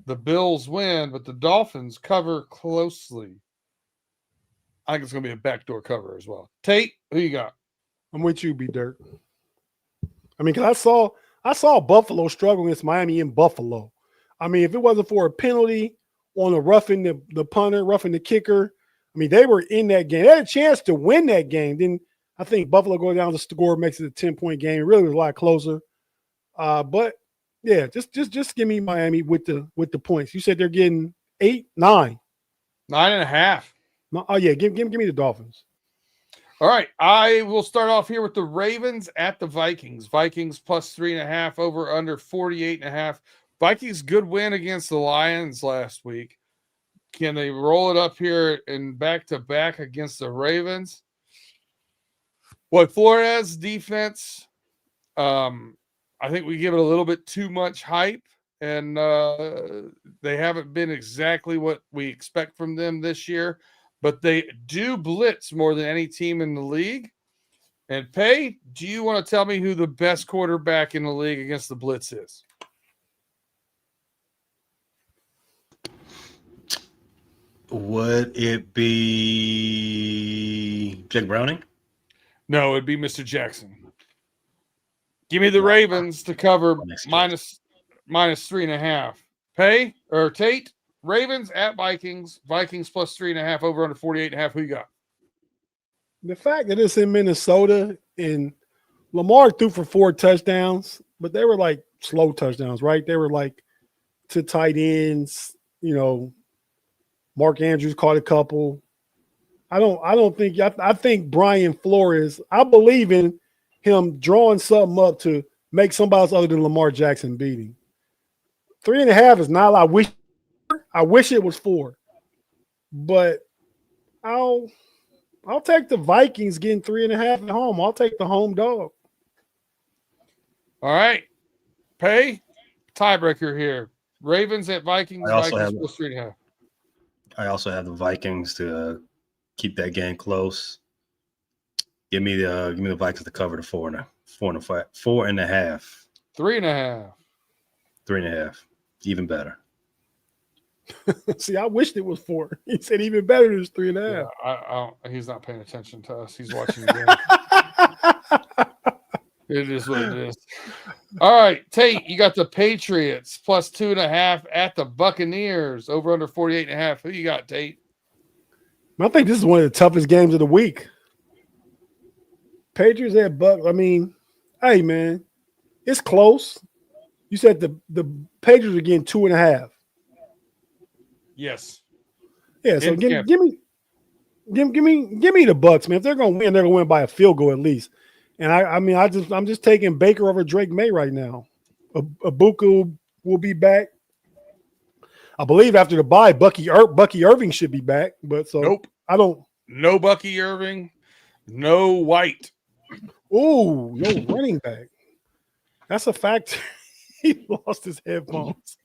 The Bills win, but the Dolphins cover closely. I think it's going to be a backdoor cover as well. Tate, who you got? I'm with you, B Dirt. I mean, because I saw Buffalo struggle against Miami in Buffalo. I mean, if it wasn't for a penalty on a roughing the punter, roughing the kicker, I mean, they were in that game. They had a chance to win that game. Then I think Buffalo goes down to score, makes it a 10-point game. It really was a lot closer. But yeah, just give me Miami with the points. You said they're getting 8, 9. 9.5. No, oh yeah, give me the Dolphins. All right. I will start off here with the Ravens at the Vikings. Vikings plus 3.5 over under 48.5. Vikings good win against the Lions last week. Can they roll it up here and back to back against the Ravens? What Flores defense? I think we give it a little bit too much hype, and they haven't been exactly what we expect from them this year. But they do blitz more than any team in the league. And Pay, do you want to tell me who the best quarterback in the league against the blitz is? Would it be Jake Browning? No, it'd be Mr. Jackson. Give me the Ravens to cover minus 3.5. Pay or Tate? Ravens at Vikings. Vikings plus 3.5 over under 48.5. Who you got? The fact that it's in Minnesota and Lamar threw for 4 touchdowns, but they were like slow touchdowns, right? They were like to tight ends. You know, Mark Andrews caught a couple. I think Brian Flores, I believe in him drawing something up to make somebody else other than Lamar Jackson beat him. 3.5 is not. I wish it was 4, but I'll take the Vikings getting 3.5 at home. I'll take the home dog. All right. Pay tiebreaker here. Ravens at Vikings. Vikings plus 3.5. I also have the Vikings to keep that game close. Give me the Vikings to cover the 4.5. 3.5. 3.5. Even better. See, I wished it was 4. He said even better than 3.5. Yeah, he's not paying attention to us. He's watching the game. It is what it is. All right, Tate, you got the Patriots plus 2.5 at the Buccaneers over under 48.5. Who you got, Tate? I think this is one of the toughest games of the week. Patriots at Buck. I mean, hey man, it's close. You said the Patriots are getting 2.5. Yes. Yeah, so give me the Bucks, man. If they're gonna win, they're gonna win by a field goal at least. And I'm just taking Baker over Drake May right now. Ibuka will be back. I believe after the bye, Bucky Irving should be back. But so nope. I don't. No Bucky Irving. No White. Oh, no running back. That's a fact. He lost his headphones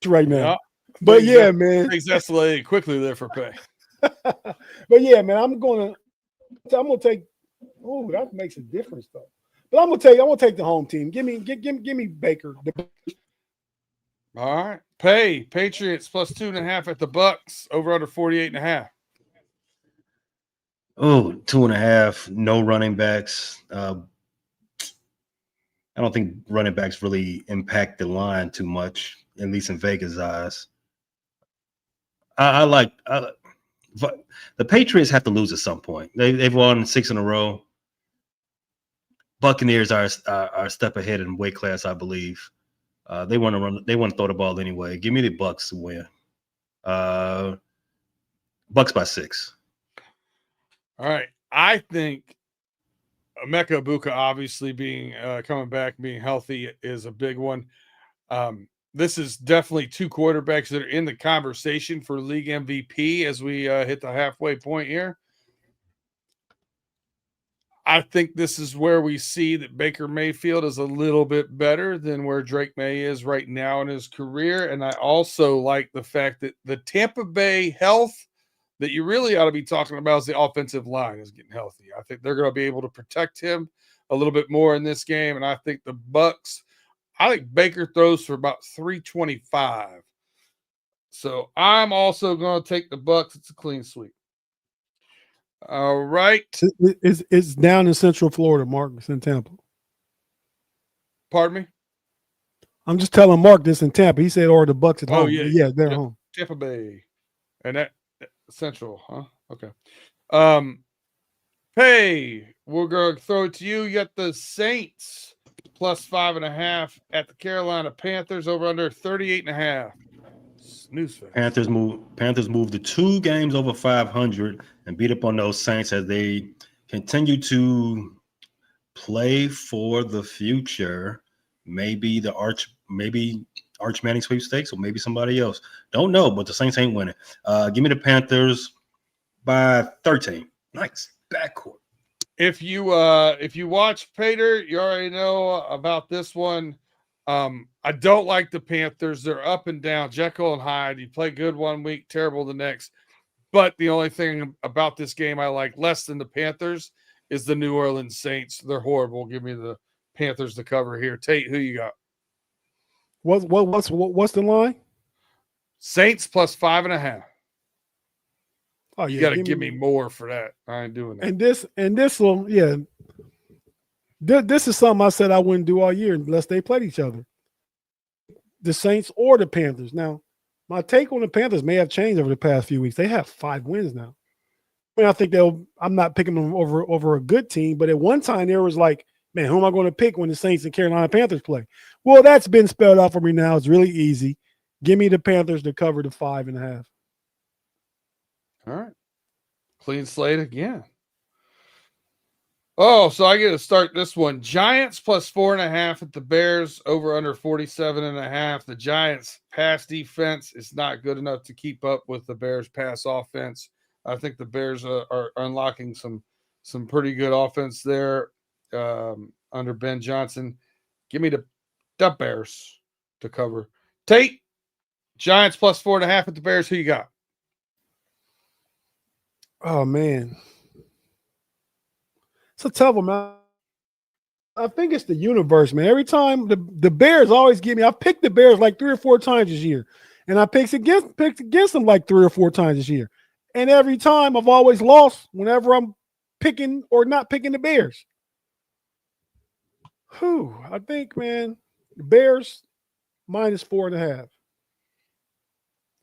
right now. Yeah. But yeah, man. Things escalated quickly there for Pay. But yeah, man, I'm gonna take. Oh, that makes a difference though. But I'm gonna take the home team. Give me Baker. All right. Pay Patriots plus 2.5 at the Bucks over under 48.5. Oh, 2.5. No running backs. I don't think running backs really impact the line too much, at least in Vegas' eyes. But the Patriots have to lose at some point. They've won 6 in a row. Buccaneers are a step ahead in weight class, I believe. They want to run. They want to throw the ball anyway. Give me the Bucks to win. Bucks by 6. All right. I think Emeka Ibuka obviously being coming back, being healthy is a big one. This is definitely two quarterbacks that are in the conversation for league MVP as we hit the halfway point here. I think this is where we see that Baker Mayfield is a little bit better than where Drake May is right now in his career. And I also like the fact that the Tampa Bay health that you really ought to be talking about is the offensive line is getting healthy. I think they're going to be able to protect him a little bit more in this game. And I think the Bucks, I think Baker throws for about 325. So I'm also going to take the Bucks. It's a clean sweep. All right. It's down in Central Florida, Mark. It's in Tampa. Pardon me? I'm just telling Mark this in Tampa. He said, or the Bucks at home. Yeah, they're home. Tampa Bay. And that Central, huh? Okay. Hey, we're going to throw it to you. You got the Saints plus 5.5 at the Carolina Panthers over under 38.5. Newsfest. Panthers moved to 2 games over 500 and beat up on those Saints as they continue to play for the future. Maybe Arch Manning sweepstakes, or maybe somebody else. Don't know, but the Saints ain't winning. Give me the Panthers by 13. Nice backcourt. If you watch Pater, you already know about this one. I don't like the Panthers. They're up and down, Jekyll and Hyde. You play good one week, terrible the next. But the only thing about this game I like less than the Panthers is the New Orleans Saints. They're horrible. Give me the Panthers to cover here. Tate, who you got? What's the line? Saints plus 5.5. Oh, yeah, you got to give me more for that. I ain't doing that. And this one, yeah. This is something I said I wouldn't do all year unless they played each other. The Saints or the Panthers. Now, my take on the Panthers may have changed over the past few weeks. They have 5 wins now. I mean, I think I'm not picking them over a good team, but at one time there was like, man, who am I going to pick when the Saints and Carolina Panthers play? Well, that's been spelled out for me now. It's really easy. Give me the Panthers to cover the 5.5. All right. Clean slate again. Oh, so I get to start this one. Giants plus 4.5 at the Bears over under 47.5. The Giants pass defense is not good enough to keep up with the Bears pass offense. I think the Bears are unlocking some pretty good offense there under Ben Johnson. Give me the Bears to cover. Tate, Giants plus 4.5 at the Bears. Who you got? Oh, man. It's a tough one, man. I think it's the universe, man. Every time the Bears always give me, I've picked the Bears like 3 or 4 times this year. And I picked against them like 3 or 4 times this year. And every time I've always lost whenever I'm picking or not picking the Bears. I think, man, the Bears -4.5.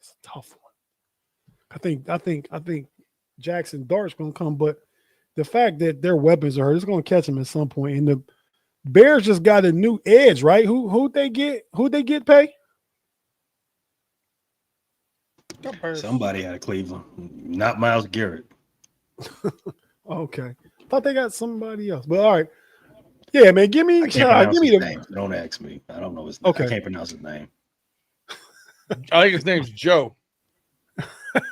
It's a tough one. I think Jackson Dart's gonna come, but the fact that their weapons are hurt, it's gonna catch them at some point. And the Bears just got a new edge, right? Who'd they get? Who'd they get, Pay? Somebody out of Cleveland, not Myles Garrett. Okay, thought they got somebody else. But all right, yeah, man, give me the name. Don't ask me. I don't know his name. Okay. I can't pronounce his name. I think his name's Joe.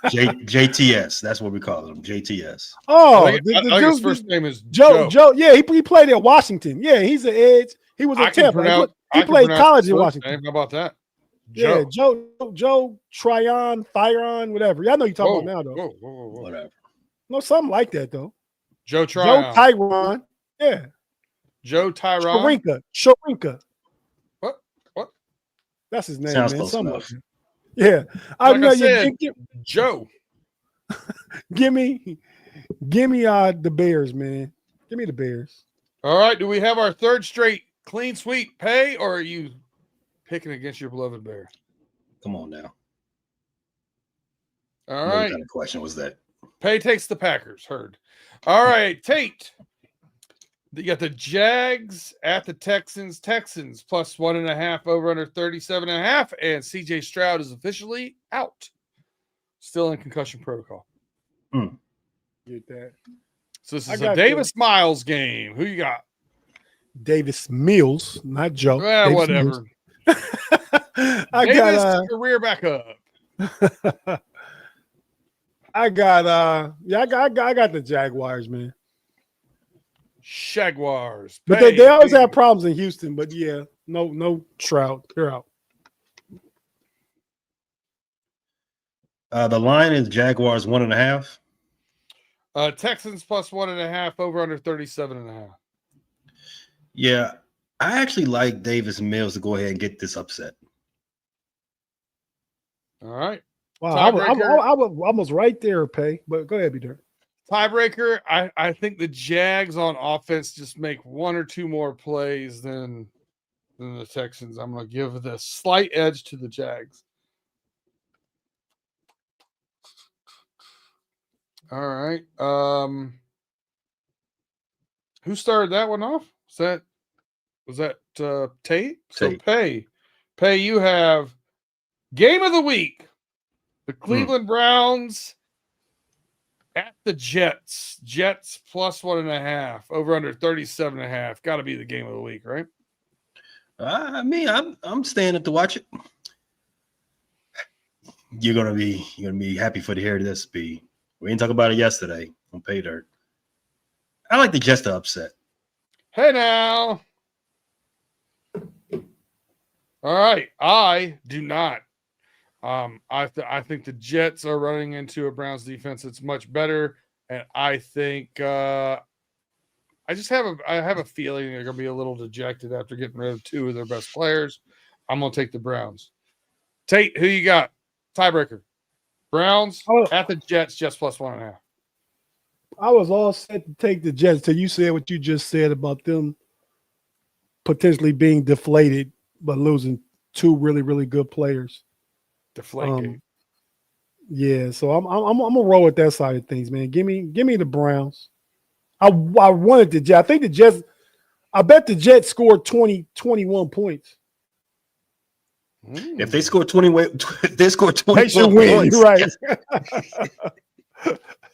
JTS. That's what we call him. JTS. Oh, I think his first name is Joe. Yeah, he played at Washington. Yeah, he's an edge. He was a Tampa. He played college in Washington. How about that? Yeah, Joe, Tryon, whatever. Yeah, I know you're talking about now, though. Whoa. Whatever. No, something like that, though. Joe Tryon. Joe Tyron. Yeah. Joe Tyron. Sharinka. What? That's his name, Sounds man. close enough. Yeah. I said, Joe. Give me the Bears, man. Give me the Bears. All right. Do we have our third straight clean sweep Pay, or are you picking against your beloved Bear? Come on now. All right. What kind of question was that? Pay takes the Packers. Heard. All right, Tate. You got the Jags at the Texans. Texans +1.5 over under 37.5. And CJ Stroud is officially out. Still in concussion protocol. Get that. So this is a Davis Miles game. Who you got? Davis Mills, not Joe. Well, whatever. I Davis got career backup. I got the Jaguars, man. Jaguars. But they always have problems in Houston. But yeah, no Stroud. They're out. The line is Jaguars 1.5. Texans +1.5 over under 37.5. Yeah, I actually like Davis Mills to go ahead and get this upset. All right. Wow, I was almost right there, Pay. But go ahead, be there. Tiebreaker, I think the Jags on offense just make one or two more plays than the Texans. I'm going to give the slight edge to the Jags. All right. Who started that one off? Was that Tate? So Pay, you have game of the week. The Cleveland Browns at the Jets. Jets +1.5 over under 37.5. Got to be the game of the week, right? I mean, I'm staying up to watch it. You're gonna be happy to hear this. We didn't talk about it yesterday on Pay Dirt. I like the Jets to upset. Hey now. All right, I do not. I think the Jets are running into a Browns defense that's much better, and I think I have a feeling they're going to be a little dejected after getting rid of two of their best players. I'm going to take the Browns. Tate, who you got? Tiebreaker. Browns at the Jets, Jets +1.5. I was all set to take the Jets till you said what you just said about them potentially being deflated but losing two really, really good players. Deflated. Yeah, so I'm gonna roll with that side of things, man. Give me the Browns. I wanted the Jets. I think the Jets. I bet the Jets scored 21 points. If they score 20, they score 20. They should win. Points. You're right.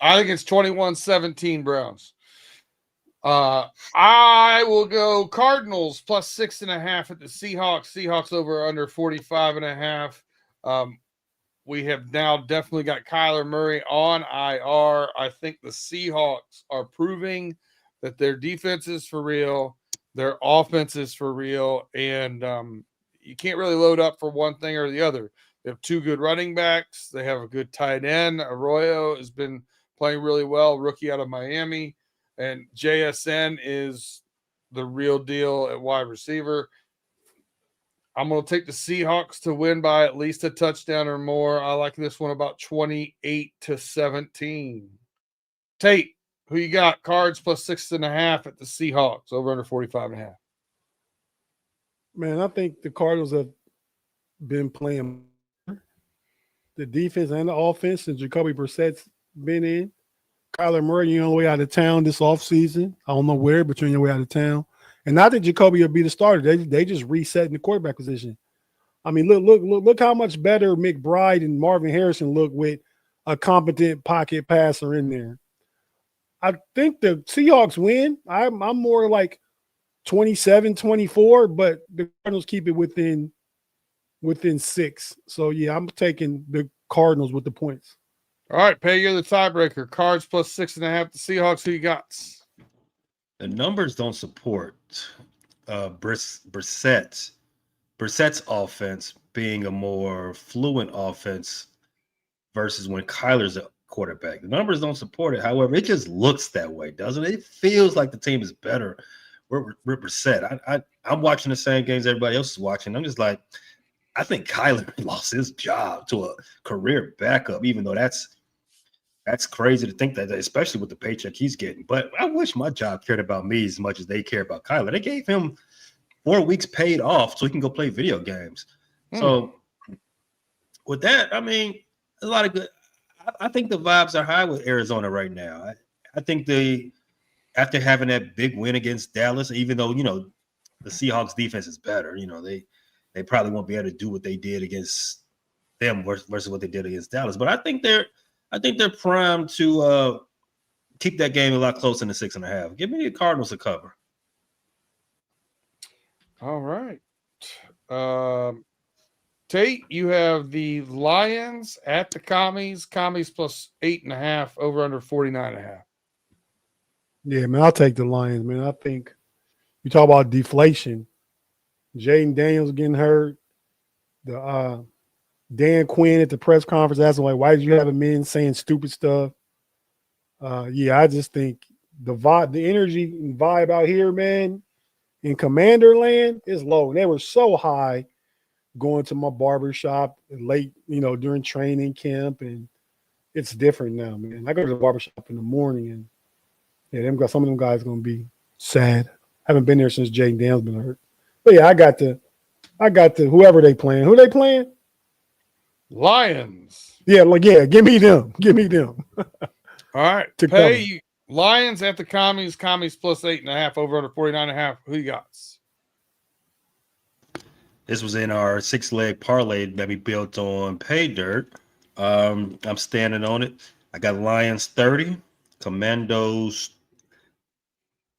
I think it's 21-17 Browns. I will go Cardinals +6.5 at the Seahawks. Seahawks over under 45.5. We have now definitely got Kyler Murray on IR. I think the Seahawks are proving that their defense is for real, their offense is for real, and you can't really load up for one thing or the other. They have two good running backs. They have a good tight end. Arroyo has been playing really well, rookie out of Miami. And JSN is the real deal at wide receiver. I'm going to take the Seahawks to win by at least a touchdown or more. I like this one about 28-17. Tate, Who you got? Cards plus 6.5 at the Seahawks, over under 45.5. Man, I think the Cardinals have been playing the defense and the offense, and Jacoby Brissett's been in. Kyler Murray, you're on the way out of town this offseason. I don't know where, but you're on your way out of town. And not that Jacoby will be the starter. They just resetting the quarterback position. I mean, look how much better McBride and Marvin Harrison look with a competent pocket passer in there. I think the Seahawks win. I'm more like 27-24, but the Cardinals keep it within 6. So, yeah, I'm taking the Cardinals with the points. All right, Pay, you're the tiebreaker. Cards plus 6.5 the Seahawks. Who you got? The numbers don't support Brissett's offense being a more fluent offense versus when Kyler's a quarterback. The numbers don't support it. However, it just looks that way, doesn't it? It feels like the team is better with Brissett. I'm watching the same games everybody else is watching. I'm just like, I think Kyler lost his job to a career backup, even though that's crazy to think that, especially with the paycheck he's getting. But I wish my job cared about me as much as they care about Kyler. They gave him 4 weeks paid off so he can go play video games. So with that, I mean, a lot of good. I think the vibes are high with Arizona right now. I think after having that big win against Dallas, even though, the Seahawks defense is better, they probably won't be able to do what they did against them versus what they did against Dallas. But I think they're primed to keep that game a lot closer than 6.5. Give me the Cardinals to cover. All right. Tate, you have the Lions at the Commies. Commies plus 8.5, over under 49.5. Yeah, man, I'll take the Lions, man. I think you talk about deflation. Jaden Daniels getting hurt. The Dan Quinn at the press conference asking, like, why did you have him in saying stupid stuff? Yeah, I just think the vibe, the energy and vibe out here, man, in Commander Land is low. And they were so high going to my barber shop late, during training camp, and it's different now, man. I go to the barber shop in the morning, and yeah, some of them guys gonna be sad. Haven't been there since Jaden Daniels been hurt. But yeah, I got the whoever they playing. Who they playing? Lions. Yeah, give me them. Give me them. All right. Pay Lions at the Commies. Commies plus 8.5, over under 49.5. Who you got? This was in our 6-leg parlay that we built on Pay Dirt. I'm standing on it. I got Lions 30, Commandos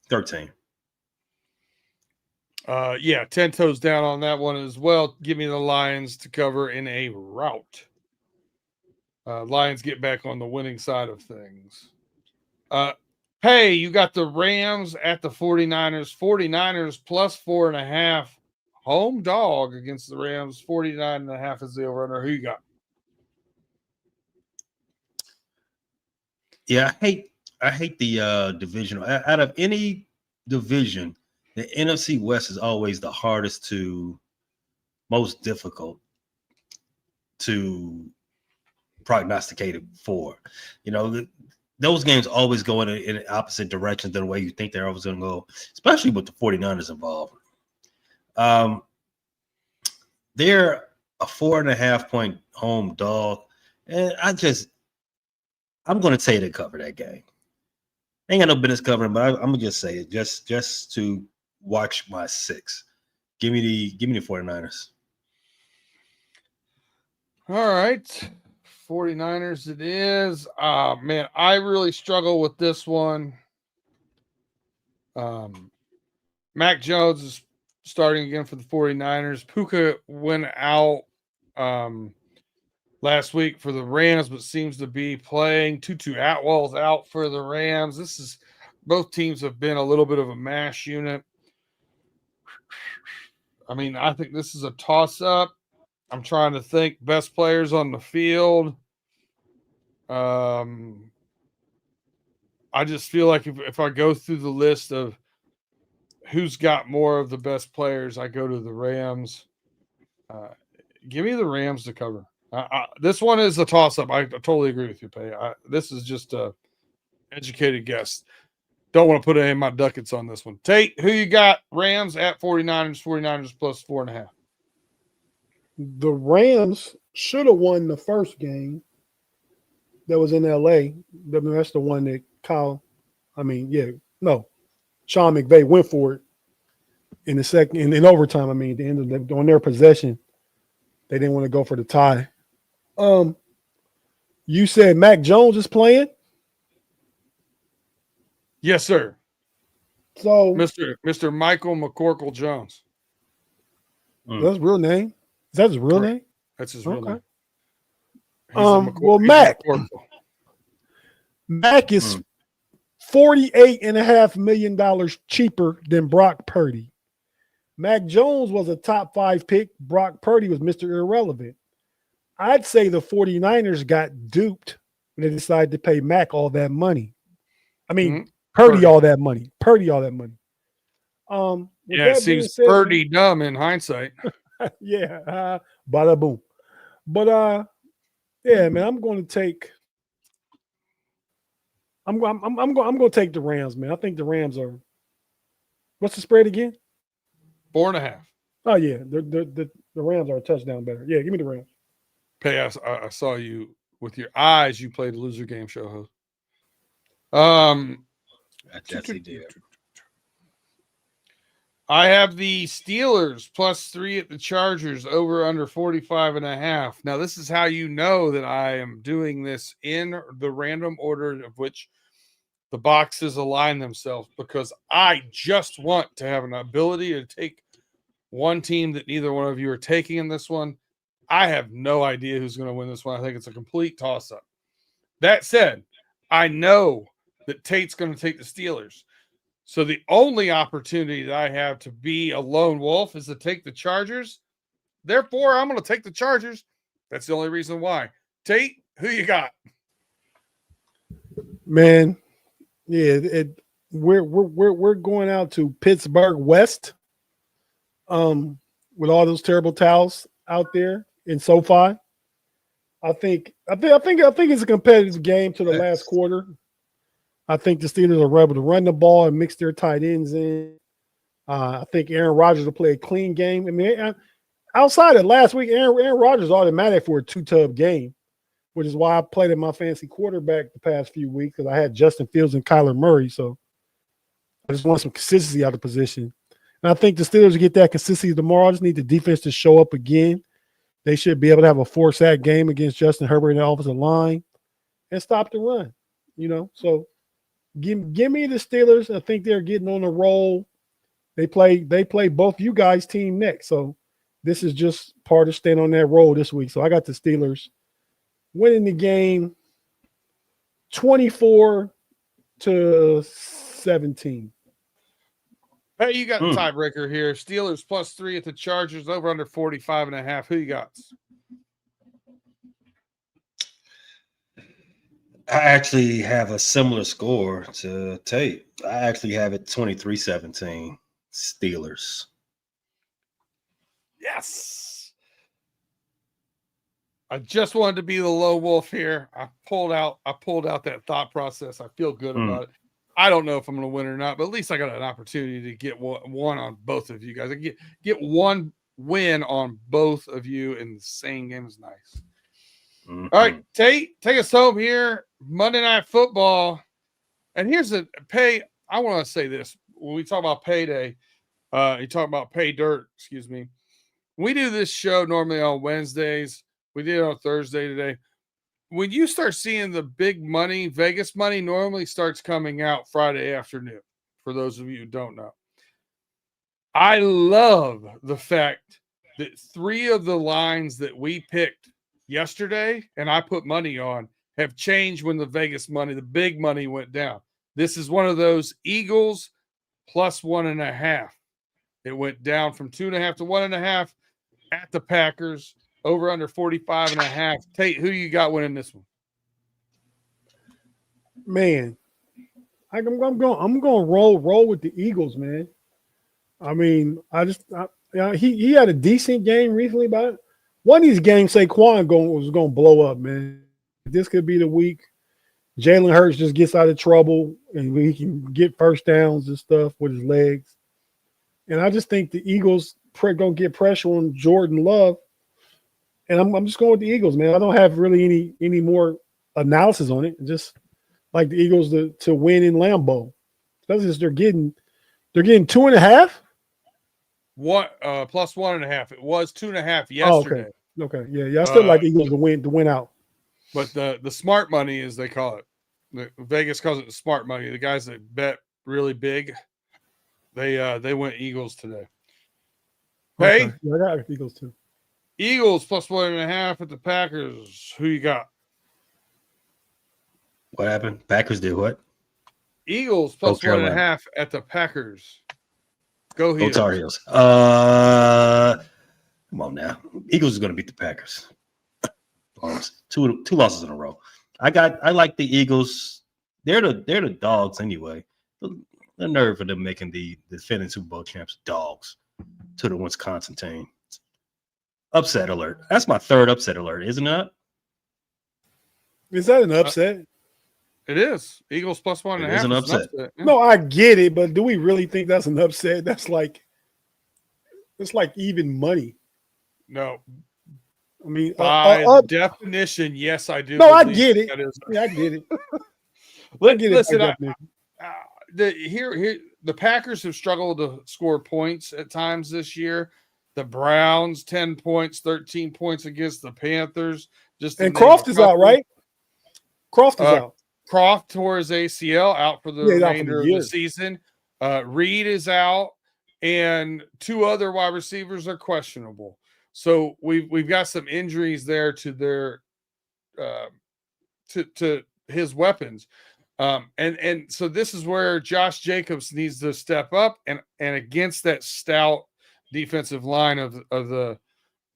13. 10 toes down on that one as well. Give me the Lions to cover in a rout. Lions get back on the winning side of things. Hey, you got the Rams at the 49ers. 49ers plus 4.5. Home dog against the Rams. 49.5 is the over-under. Who you got? Yeah, I hate the divisional. Out of any division, the NFC West is always the most difficult to prognosticate it for. Those games always go in opposite directions than the way you think they're always going to go, especially with the 49ers involved. They're a 4.5 point home dog, and I'm going to say they cover that game. Ain't got no business covering, but I'm gonna just say it just to watch my 6. Give me the 49ers. All right. 49ers it is. Man, I really struggle with this one. Mac Jones is starting again for the 49ers. Puka went out last week for the Rams, but seems to be playing. Tutu Atwell's out for the Rams. Both teams have been a little bit of a mash unit. I mean, I think this is a toss-up. I'm trying to think best players on the field. I just feel like if I go through the list of who's got more of the best players, I go to the Rams. Give me the Rams to cover. This one is a toss-up. I totally agree with you, Pay. This is just Educated guess. Don't want to put any of my ducats on this one. Tate, who you got? Rams at 49ers, 49ers plus 4.5. The Rams should have won the first game that was in LA. That's the one that Sean McVay went for it in the second, in overtime. The end of on their possession, they didn't want to go for the tie. You said Mac Jones is playing? Yes, sir. So Mr. Michael McCorkle Jones. That's his real name? Is that his real name? That's his real name. Mac is $48.5 million cheaper than Brock Purdy. Mac Jones was a top 5 pick. Brock Purdy was Mr. Irrelevant. I'd say the 49ers got duped when they decided to pay Mac all that money. Purdy all that money. It seems pretty dumb in hindsight. Yeah, bada boom. But yeah, man, I'm going to take the Rams, man. I think the Rams are. What's the spread again? 4.5. Oh yeah, the Rams are a touchdown better. Yeah, give me the Rams. Pay, I saw you with your eyes. You played loser game show host. Yes, he did. I have the Steelers plus 3 at the Chargers, over under 45.5. Now, this is how you know that I am doing this in the random order of which the boxes align themselves, because I just want to have an ability to take one team that neither one of you are taking in this one. I have no idea who's going to win this one. I think it's a complete toss-up. That said, I know that Tate's going to take the Steelers. So the only opportunity that I have to be a lone wolf is to take the Chargers. Therefore, I'm going to take the Chargers. That's the only reason why. Tate, who you got? Man, yeah, we're going out to Pittsburgh West, with all those terrible towels out there in SoFi. I think it's a competitive game to the last quarter. I think the Steelers are able to run the ball and mix their tight ends in. I think Aaron Rodgers will play a clean game. Outside of last week, Aaron Rodgers is automatic for a 2-tub game, which is why I played in my fantasy quarterback the past few weeks, because I had Justin Fields and Kyler Murray. So I just want some consistency out of position. And I think the Steelers will get that consistency tomorrow. I just need the defense to show up again. They should be able to have a 4-sack game against Justin Herbert in the offensive line and stop the run. So give me the Steelers. I think they're getting on a roll. They play both you guys' team next. So this is just part of staying on that roll this week. So I got the Steelers winning the game 24-17. Hey, you got the tiebreaker here. Steelers plus 3 at the Chargers, over under 45.5. Who you got? I actually have a similar score to Tate. I actually have it 23-17 Steelers. Yes. I just wanted to be the lone wolf here. I pulled out that thought process. I feel good about it. I don't know if I'm going to win or not, but at least I got an opportunity to get one on both of you guys. I get one win on both of you in the same game is nice. All right, Tate, take us home here. Monday Night Football. And here's the pay. I want to say this. When we talk about payday, you talk about pay dirt, excuse me. We do this show normally on Wednesdays. We did it on Thursday today. When you start seeing the big money, Vegas money normally starts coming out Friday afternoon, for those of you who don't know. I love the fact that 3 of the lines that we picked yesterday and I put money on have changed when the Vegas money, the big money, went down. This is one of those Eagles plus 1.5. It went down from 2.5 to 1.5 at the Packers, over under 45.5. Tate, who you got winning this one? Man, I'm going to roll with the Eagles, man. He had a decent game recently, but one of these games Saquon was going to blow up, man. This could be the week Jalen Hurts just gets out of trouble and he can get first downs and stuff with his legs. And I just think the Eagles going to get pressure on Jordan Love. And I'm just going with the Eagles, man. I don't have really any more analysis on it. Just like the Eagles to win in Lambeau. That's just they're getting 2.5. What plus 1.5. It was 2.5 yesterday. Oh, okay. Yeah. I still like Eagles to win out. But the smart money, as they call it, Vegas calls it the smart money. The guys that bet really big, they went Eagles today. Hey, okay. Yeah, I got Eagles too. Eagles plus 1.5 at the Packers. Who you got? What happened? Packers did what? Eagles plus 1.5 at the Packers. Go Heels. Go Tar Heels. Come on now. Eagles is going to beat the Packers. Two losses in a row. I like the Eagles. They're the dogs anyway. The nerve of them making the defending Super Bowl champs dogs to the Wisconsin team. Upset alert. That's my third upset alert, isn't it? Is that an upset? It is. Eagles plus 1.5. It is an upset. Yeah. No, I get it, but do we really think that's an upset? It's like even money. No. I mean, by definition, yes, I do. No, I get it. Yeah, I get it. Listen, the Packers have struggled to score points at times this year. The Browns, 10 points, 13 points against the Panthers. And Croft is out, right? Croft is out. Croft tore his ACL, out for the remainder of the season. Reed is out, and 2 other wide receivers are questionable. So we've got some injuries there to their to his weapons. And so this is where Josh Jacobs needs to step up and against that stout defensive line of the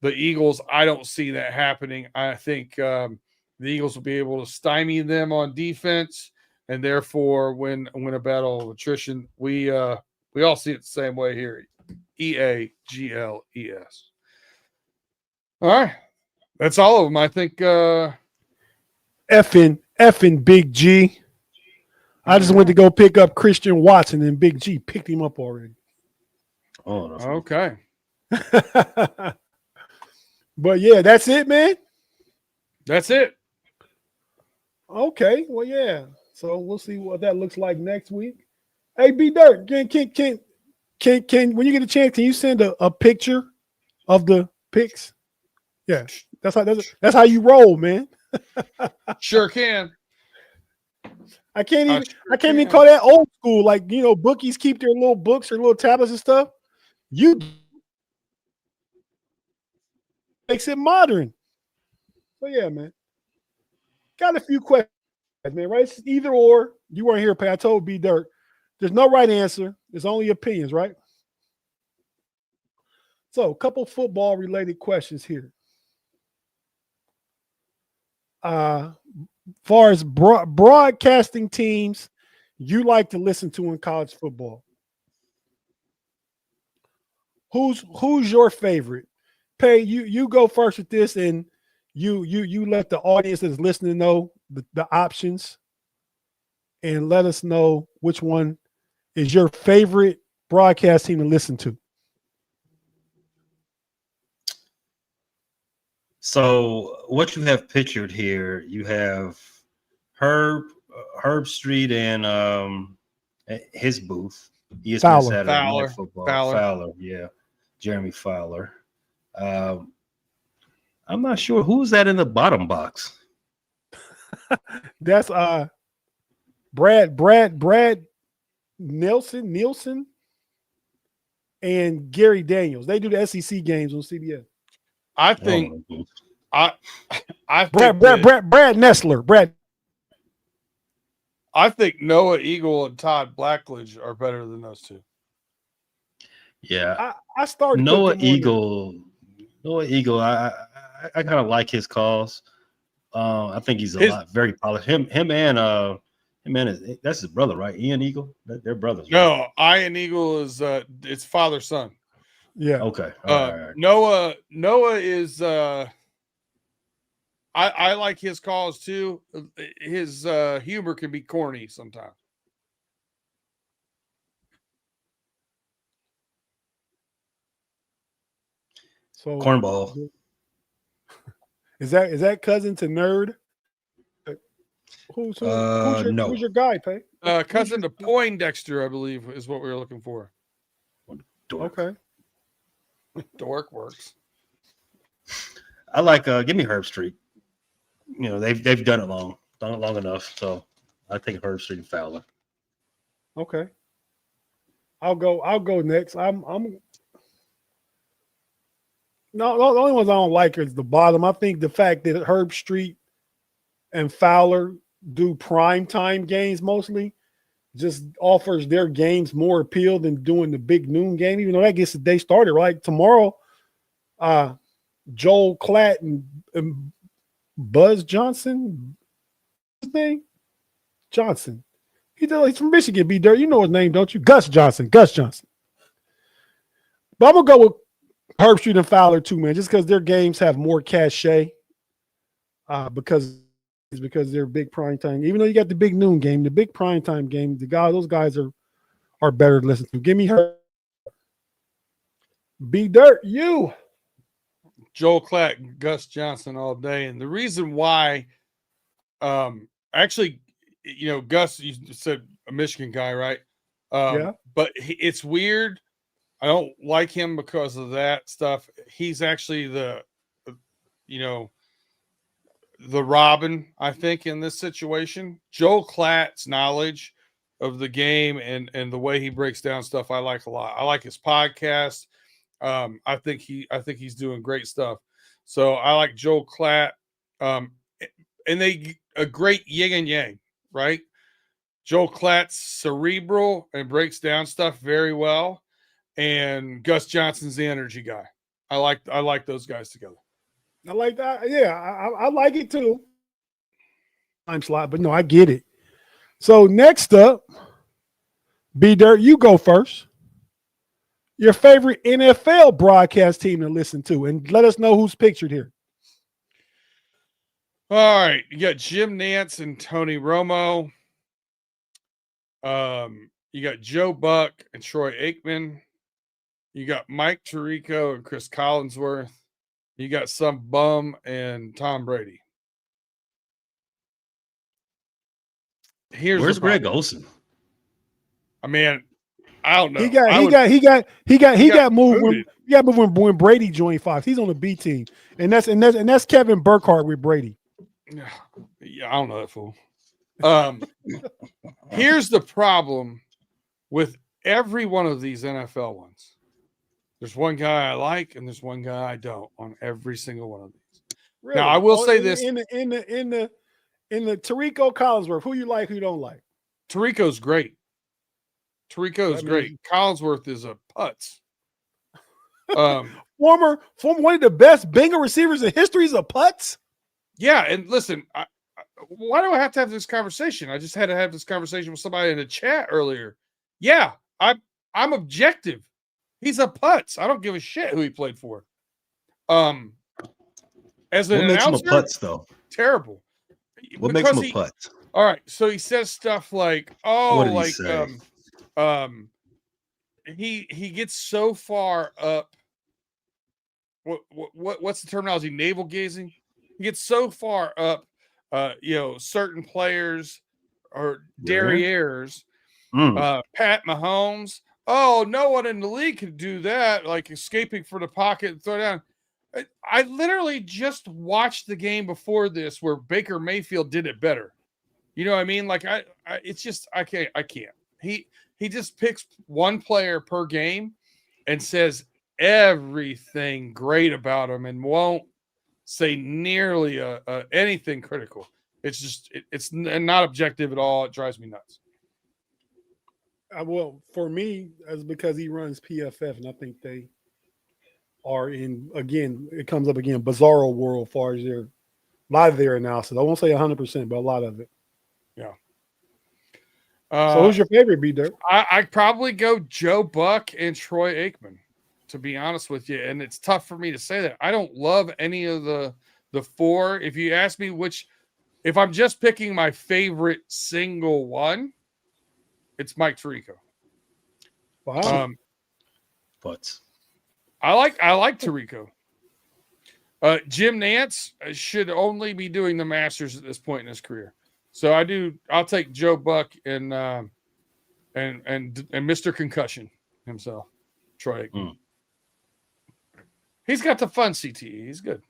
Eagles, I don't see that happening. I think the Eagles will be able to stymie them on defense and therefore win a battle of attrition. We all see it the same way here. EAGLES. All right. That's all of them. I think effing Big G. I just went to go pick up Christian Watson and Big G picked him up already. Oh, no. Okay. But yeah, that's it, man. That's it. Okay. Well, yeah. So we'll see what that looks like next week. Hey, B Dirt, can when you get a chance, can you send a picture of the picks? Yeah, that's how you roll, man. Sure can. I can't even call that old school. Like, bookies keep their little books or little tablets and stuff. You makes it modern. So yeah, man. Got a few questions, man. Right? It's either or. You weren't here, Pat. I told B Dirt. There's no right answer. There's only opinions, right? So, a couple football related questions here. Far as broadcasting teams you like to listen to in college football, who's your favorite? Pay, you go first with this, and you let the audience that's listening know the options, and let us know which one is your favorite broadcast team to listen to. So what you have pictured here, you have Herb Street and his booth. ESPN Fowler. Saturday Night Football. Fowler, yeah. Jeremy Fowler. I'm not sure who's that in the bottom box. That's Brad Nielsen and Gary Daniels. They do the SEC games on CBS. I think Brad Nessler. I think Noah Eagle and Todd Blackledge are better than those two. Yeah, I started Noah Eagle. I kind of like his calls. I think he's very polished. Him and that's his brother, right? Ian Eagle. They're brothers. Right? No, Ian Eagle is it's father son. Yeah. Okay. All right. Noah is I I like his calls too. His humor can be corny sometimes. So Cornball. is that cousin to Nerd? Who's No. your guy, Pay? Cousin to Poindexter, I believe, is what we were looking for. Dork. Okay. Dork works. I like give me Herb Street. You know, they've done it long enough. So I think Herb Street and Fowler. Okay. I'll go next. No, the only ones I don't like is the bottom. I think the fact that Herb Street and Fowler do primetime games mostly just offers their games more appeal than doing the big noon game, even though that gets the day started. Right tomorrow, Joel Klatt and Buzz Johnson, his name Johnson. He's from Michigan. B Dirt, you know his name, don't you? Gus Johnson. But I'm gonna go with Herb Street and Fowler too, man, just because their games have more cachet. Because they're big prime time. Even though you got the big noon game, the big prime time game, those guys are better to listen to. Give me her. B Dirt, you. Joel Klatt and Gus Johnson all day. And the reason why, actually, you know, Gus, you said a Michigan guy, right? Yeah. But it's weird. I don't like him because of that stuff. He's actually the Robin, I think, in this situation. Joel Klatt's knowledge of the game and the way he breaks down stuff, I like a lot. I like his podcast. I think he's doing great stuff. So I like Joel Klatt. And they a great yin and yang, right? Joel Klatt's cerebral and breaks down stuff very well. And Gus Johnson's the energy guy. I like those guys together. I like that. Yeah, I like it too. Time slot, but no, I get it. So next up, B Dirt, you go first. Your favorite NFL broadcast team to listen to, and let us know who's pictured here. All right, you got Jim Nantz and Tony Romo. You got Joe Buck and Troy Aikman. You got Mike Tirico and Chris Collinsworth. You got some bum and Tom Brady. Where's Greg Olsen? I mean, I don't know. He got moved when Brady joined Fox. He's on the B team, and that's Kevin Burkhardt with Brady. Yeah, I don't know that fool. Here's the problem with every one of these NFL ones. There's one guy I like, and there's one guy I don't on every single one of these. Really? Now, I will say this in the Tirico Collinsworth, who you like, who you don't like. Tirico's great. Great. Collinsworth is a putz. Former one of the best Bengal receivers in history is a putz. Yeah, and listen, why do I have to have this conversation? I just had to have this conversation with somebody in the chat earlier. Yeah, I'm objective. He's a putz. I don't give a shit who he played for. As an announcer, makes him a putz, though? Terrible. What makes him a putz? All right, so he says stuff like, he gets so far up. What's the terminology? Navel gazing. He gets so far up. Certain players or derrieres. Pat Mahomes. Oh, no one in the league can do that. Like escaping from the pocket and throw down. I literally just watched the game before this where Baker Mayfield did it better. You know what I mean? Like I can't. He just picks one player per game and says everything great about him and won't say nearly anything critical. It's just it's not objective at all. It drives me nuts. Well, for me, that's because he runs PFF, and I think they are in, again, it comes up again, bizarro world as far as a lot of their analysis. I won't say 100%, but a lot of it. Yeah. So who's your favorite, B-Dirt? I'd probably go Joe Buck and Troy Aikman, to be honest with you. And it's tough for me to say that. I don't love any of the the 4, if you ask me if I'm just picking my favorite single one, it's Mike Tirico. Wow. But I like Tirico. Jim Nance should only be doing the Masters at this point in his career. So I'll take Joe Buck and Mr. Concussion himself, Troy Aikman. He's got the fun CTE. He's good.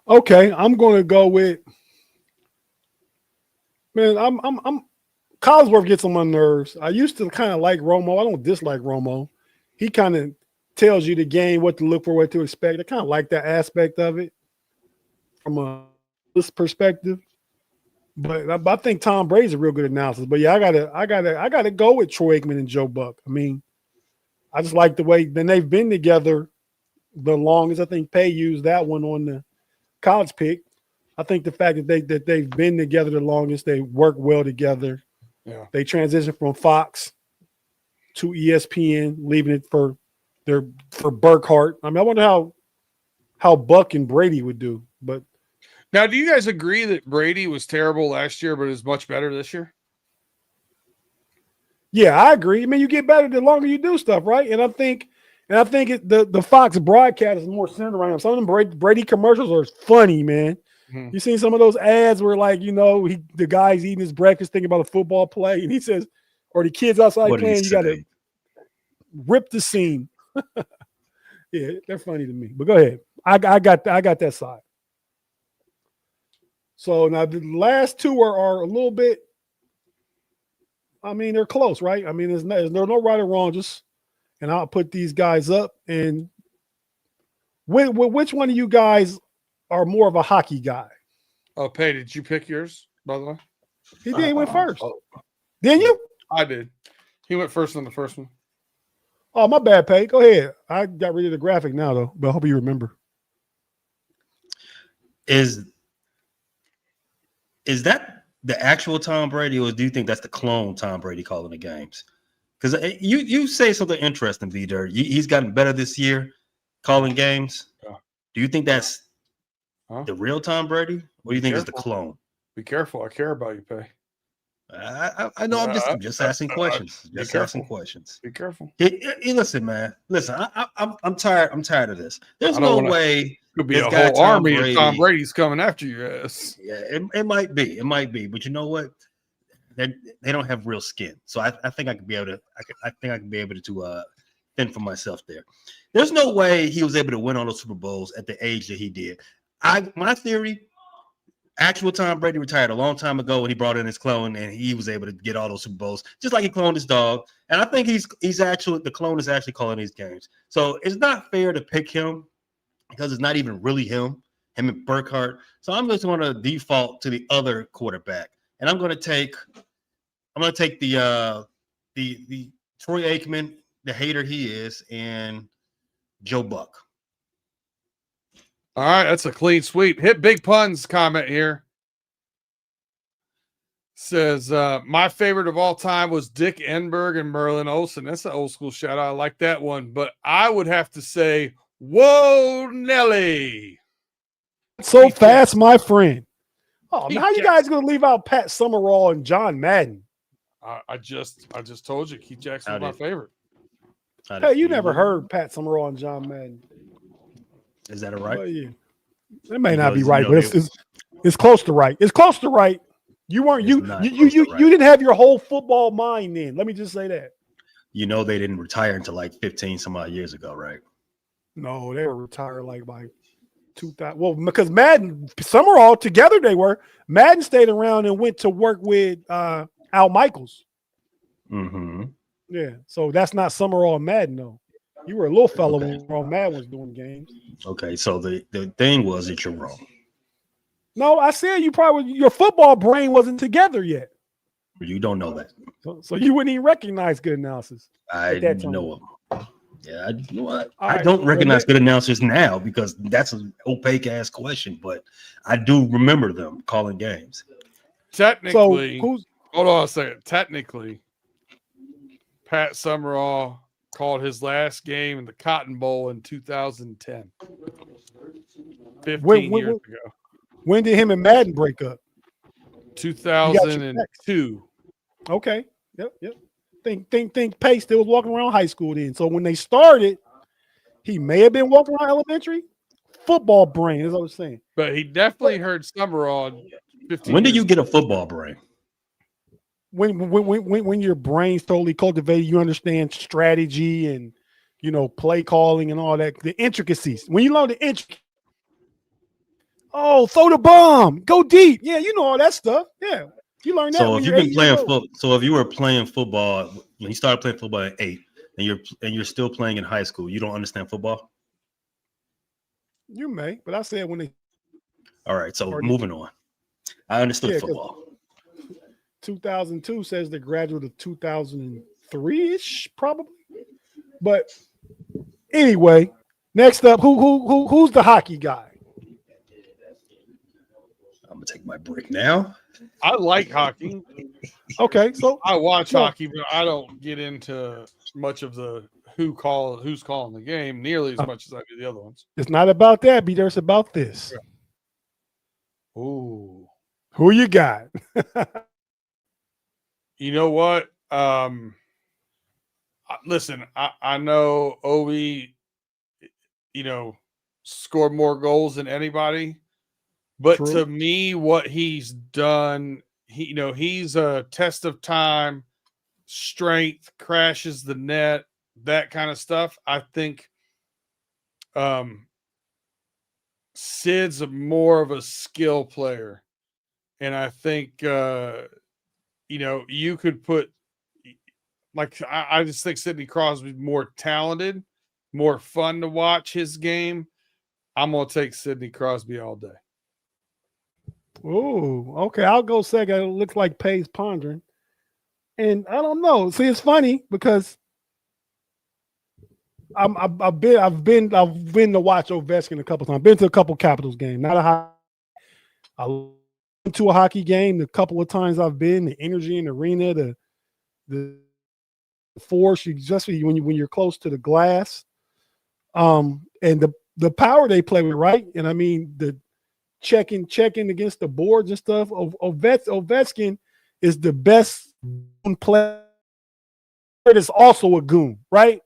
Okay, I'm going to go with. Man, I'm Collinsworth gets on my nerves. I used to kind of like Romo. I don't dislike Romo. He kind of tells you the game, what to look for, what to expect. I kind of like that aspect of it from this perspective. But I think Tom Brady's a real good analysis. But yeah, I gotta go with Troy Aikman and Joe Buck. I mean, I just like the way they've been together the longest. I think Pay used that one on the college pick. I think the fact that they've been together the longest, they work well together. Yeah. They transitioned from Fox to ESPN, leaving it for Burkhart. I mean, I wonder how Buck and Brady would do. But now, do you guys agree that Brady was terrible last year, but is much better this year? Yeah, I agree. I mean, you get better the longer you do stuff, right? And I think the Fox broadcast is more centered around him. Some of them Brady commercials are funny, man. Mm-hmm. You seen some of those ads where, like, the guy's eating his breakfast, thinking about a football play, and he says, or the kids outside playing, you got to rip the seam. Yeah, they're funny to me. But go ahead. I got that side. So now the last two are a little bit. I mean, they're close, right? I mean, there's no right or wrong. And I'll put these guys up. And which one of you guys are more of a hockey guy? Oh, Pay, did you pick yours, by the way? He did. He went first. Didn't you? I did. He went first on the first one. Oh, my bad, Pay. Go ahead. I got rid of the graphic now, though, but I hope you remember. Is that the actual Tom Brady, or do you think that's the clone Tom Brady calling the games? Because you say something interesting, V-Dirt. He's gotten better this year calling games. Yeah. Do you think that's the real Tom Brady, or do you think it's the clone? Be careful. I care about you, Pay. I know. I'm just asking questions. Just asking questions. Be careful. Listen, man. Listen, I'm tired. I'm tired of this. There's no way. Could be a whole army of Tom Brady's coming after you. Yes. Yeah, it might be. It might be. But you know what? They don't have real skin. So I think I could be able to. I think I can be able to fend for myself there. There's no way he was able to win all those Super Bowls at the age that he did. My theory. Actual Tom Brady retired a long time ago when he brought in his clone, and he was able to get all those Super Bowls, just like he cloned his dog. And I think the clone is actually calling these games. So it's not fair to pick him because it's not even really him and Burkhart. So I'm just going to default to the other quarterback, and I'm going to take the Troy Aikman, the hater he is, and Joe Buck. All right, that's a clean sweep. Hit Big Puns comment here. Says, my favorite of all time was Dick Enberg and Merlin Olsen. That's an old school shout out. I like that one. But I would have to say, whoa, Nelly. So fast, my friend. Oh, how you guys going to leave out Pat Summerall and John Madden? I just told you, Keith Jackson's my favorite. Hey, you never heard Pat Summerall and John Madden. Is that right? Well, yeah. It may not be right, but it's close to right. It's close to right. You weren't you didn't have your whole football mind then. Let me just say that. You know they didn't retire until like 15 some odd years ago, right? No, they were retired like by 2000. Well, because Madden, Summerall together they were. Madden stayed around and went to work with Al Michaels. Mm-hmm. Yeah, so that's not Summerall and Madden though. You were a little fellow when Madden was doing games. Okay, so the thing was that you're wrong. No, I said your football brain wasn't together yet. You don't know that. So you wouldn't even recognize good analysis. I know them. Yeah, I don't recognize good announcers now because that's an opaque ass question, but I do remember them calling games. Technically, hold on a second. Technically, Pat Summerall called his last game in the Cotton Bowl in 2010. 15 years ago. When did him and Madden break up? 2002. Okay. Yep. Think Pace still was walking around high school then. So when they started, he may have been walking around elementary. Football brain, is what I was saying. But he definitely heard Summerall. When did you get a football brain? When your brain's totally cultivated, you understand strategy and play calling and all that, the intricacies. When you learn the intricacies, throw the bomb, go deep. Yeah, you know all that stuff. Yeah, you learn that. So if you've been playing football, so if you were playing football when you started playing football at 8, and you're still playing in high school, you don't understand football. You may, but I said when they. All right, so moving on. I understood football. 2002 says the graduate of 2003-ish, probably. But anyway, next up, who's the hockey guy? I'm gonna take my break now. I like hockey. Okay, so I watch hockey, but I don't get into much of the who's calling the game nearly as much as I do the other ones. It's not about that, B. It's about this. Yeah. Ooh, who you got? You know what? Listen, I know Ovi, scored more goals than anybody, but True. To me, what he's done, he's a test of time, strength, crashes the net, that kind of stuff. I think Sid's more of a skill player, and I think you could put I just think Sidney Crosby's more talented, more fun to watch his game. I'm gonna take Sidney Crosby all day. Oh, okay. I'll go second. It looks like Pay's pondering, and I don't know. See, it's funny because I've been to watch Ovechkin a couple times. Been to a couple Capitals games. Not a hockey. I went to a hockey game the couple of times I've been. The energy in the arena, the force, especially when you're close to the glass, and the power they play with, right? And I mean the checking against the boards and stuff. Ovechkin is the best player. It is also a goon, right?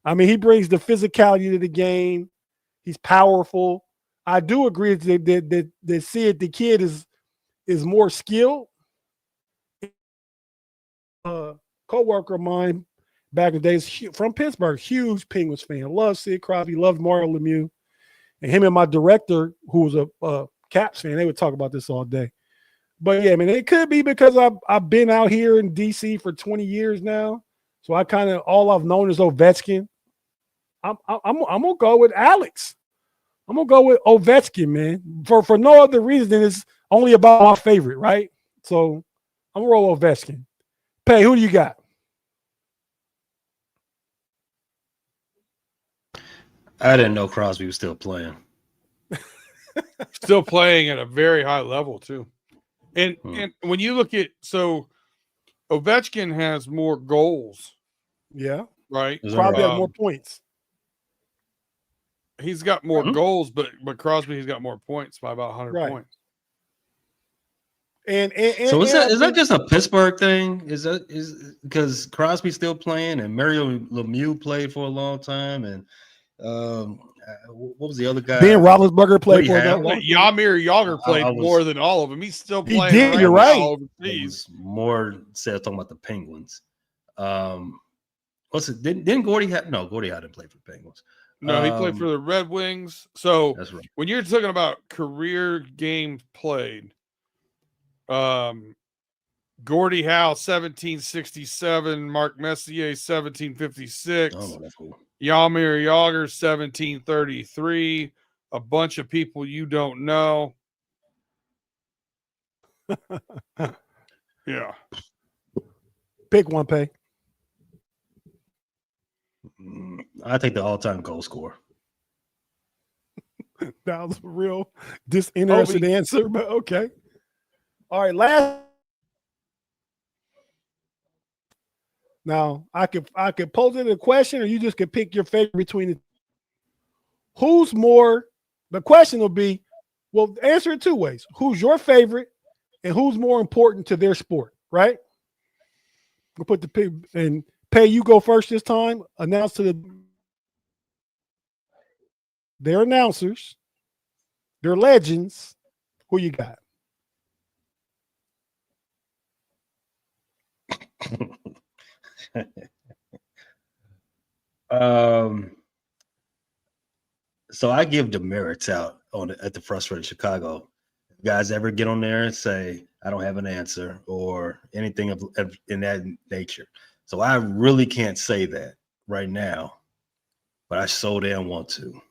I mean, he brings the physicality to the game. He's powerful. I do agree that Sid the Kid is more skilled. Co-worker of mine back in the days from Pittsburgh, huge Penguins fan. Loved Sid Crosby, loved Mario Lemieux. And him and my director, who was a Caps fan, they would talk about this all day. But yeah, I mean, it could be because I've been out here in DC for 20 years now. So I kind of all I've known is Ovechkin. I'm gonna go with Alex. I'm gonna go with Ovechkin, man. For no other reason than it's only about my favorite, right? So I'm gonna roll Ovechkin. Pay, who do you got? I didn't know Crosby was still playing. Still playing at a very high level too. And when you look at Ovechkin has more goals. Yeah. Right. Crosby has more points. He's got more goals, but Crosby has got more points by about 100 points. And so is that just a Pittsburgh thing? Is because Crosby's still playing and Mario Lemieux played for a long time, and what was the other guy? Ben Roethlisberger played for that. Jaromir Jagr played more than all of them. He's still playing. He did. You're right. More said talking about the Penguins. What's it? Didn't Gordy have? No, Gordy hadn't played for the Penguins. No, he played for the Red Wings. So that's right. When you're talking about career games played, Gordie Howe 1767, Mark Messier 1756, that's cool. Jaromir Jagr 1733, a bunch of people you don't know. Yeah. Pick one, Pay. I take the all-time goal scorer. That was a real disinterested answer, but okay. All right, last. Now, I could pose it a question, or you just could pick your favorite between the who's more. The question will be, well, answer it two ways. Who's your favorite and who's more important to their sport, right? We'll put the pig and Pay, you go first this time. Announce to their announcers, their legends. Who you got? So I give demerits out at the Frustrated Chicago. If guys ever get on there and say I don't have an answer or anything in that nature. So I really can't say that right now, but I so damn want to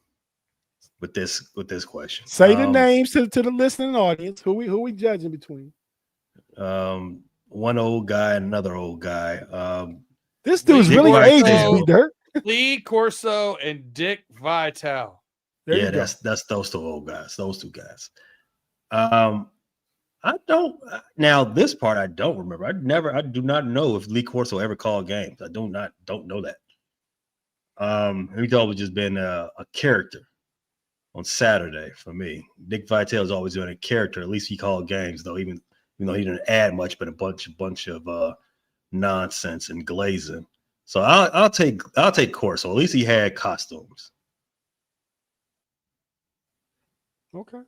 with this question. Say the names to the listening audience. Who we judging between? One old guy and another old guy. This dude's really ages, me dirt. Lee Corso and Dick Vitale. Yeah, that's those two old guys. Those two guys. I don't now this part I don't remember. I do not know if Lee Corso ever called games. I don't know that. He's always just been a character on Saturday for me. Dick Vitale's always been a character. At least he called games though, even though he didn't add much, but a bunch of nonsense and glazing. So I'll take Corso. At least he had costumes. Okay.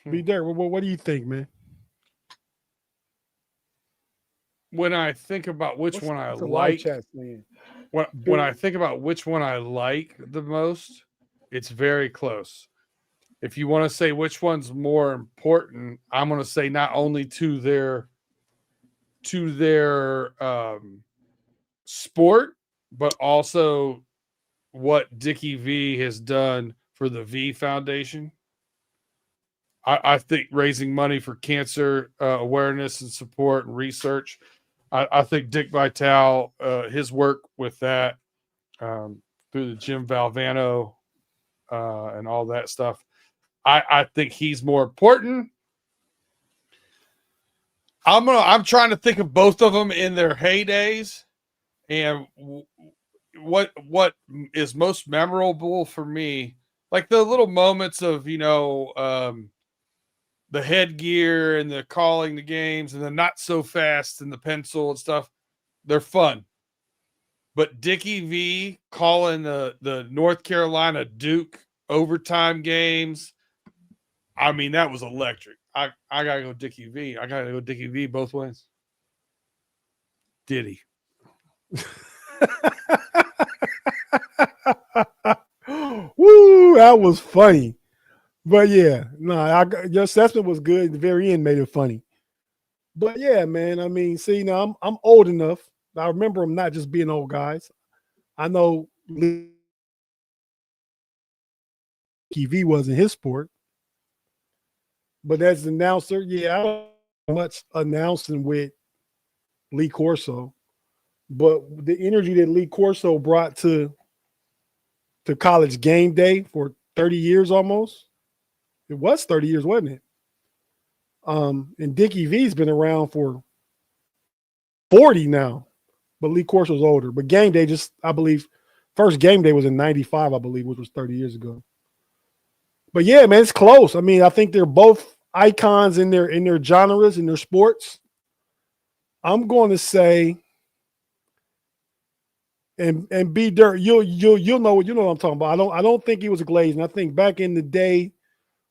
Be there. What do you think, man? When I think about which one I like, when I think about which one I like the most, it's very close. If you want to say which one's more important, I'm going to say not only to their sport, but also what Dickie V has done for the V Foundation. I think raising money for cancer awareness and support and research. I think Dick Vitale, his work with that through the Jim Valvano and all that stuff, I think he's more important. I'm trying to think of both of them in their heydays, and what is most memorable for me, like the little moments of the headgear and the calling the games and the not so fast and the pencil and stuff, they're fun. But Dickie V calling the North Carolina Duke overtime games, I mean, that was electric. I gotta go Dickie V. I gotta go Dickie V both ways. Diddy. Woo, that was funny. But yeah, no, your assessment was good. The very end made it funny. But yeah, man, I mean, see, now I'm old enough. I remember them not just being old guys. I know TV wasn't his sport. But as an announcer, yeah, I don't know much announcing with Lee Corso. But the energy that Lee Corso brought to College Game Day for 30 years almost. It was 30 years, wasn't it? And Dickie V's been around for 40 now, but Lee Corso's older. But Game Day I believe, first Game Day was in 95, I believe, which was 30 years ago. But yeah, man, it's close. I mean, I think they're both icons in their genres, in their sports. I'm going to say, and B Dirt, you'll know what I'm talking about. I don't think he was a glazing. I think back in the day,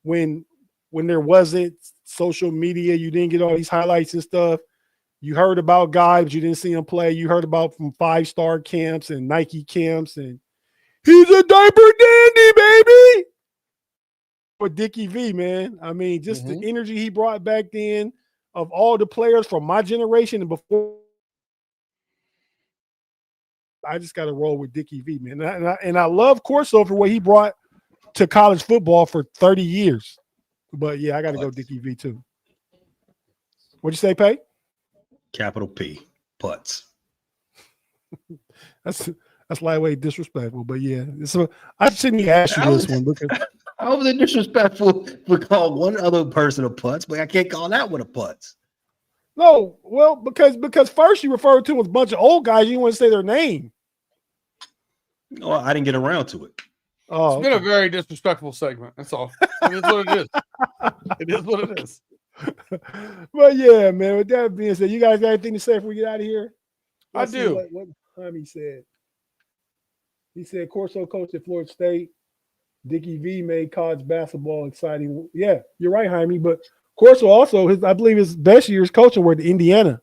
when there wasn't social media, you didn't get all these highlights and stuff. You heard about guys, but you didn't see them play. You heard about from 5-star camps and Nike camps, and he's a diaper dandy, baby. But Dickie V, man, I mean, just the energy he brought back then of all the players from my generation and before. I just got to roll with Dickie V, man. And I love Corso for what he brought to college football for 30 years. But yeah, I got to go Dickie V too. What'd you say, Pay? Capital P, putts. That's lightweight disrespectful, but yeah. I shouldn't even ask you this one. I was disrespectful for calling one other person a putz, but I can't call that one a putz. No, well, because first you referred to them as a bunch of old guys. You didn't want to say their name. No, I didn't get around to it. Oh, It's been a okay. very disrespectful segment. That's all. It is what it is. It is what it is. But yeah, man. With that being said, you guys got anything to say before we get out of here? I Let's see do. what Jaime said. He said Corso coached at Florida State. Dickie V made college basketball exciting. Yeah, you're right, Jaime. But Corso also, I believe his best years coaching were at Indiana.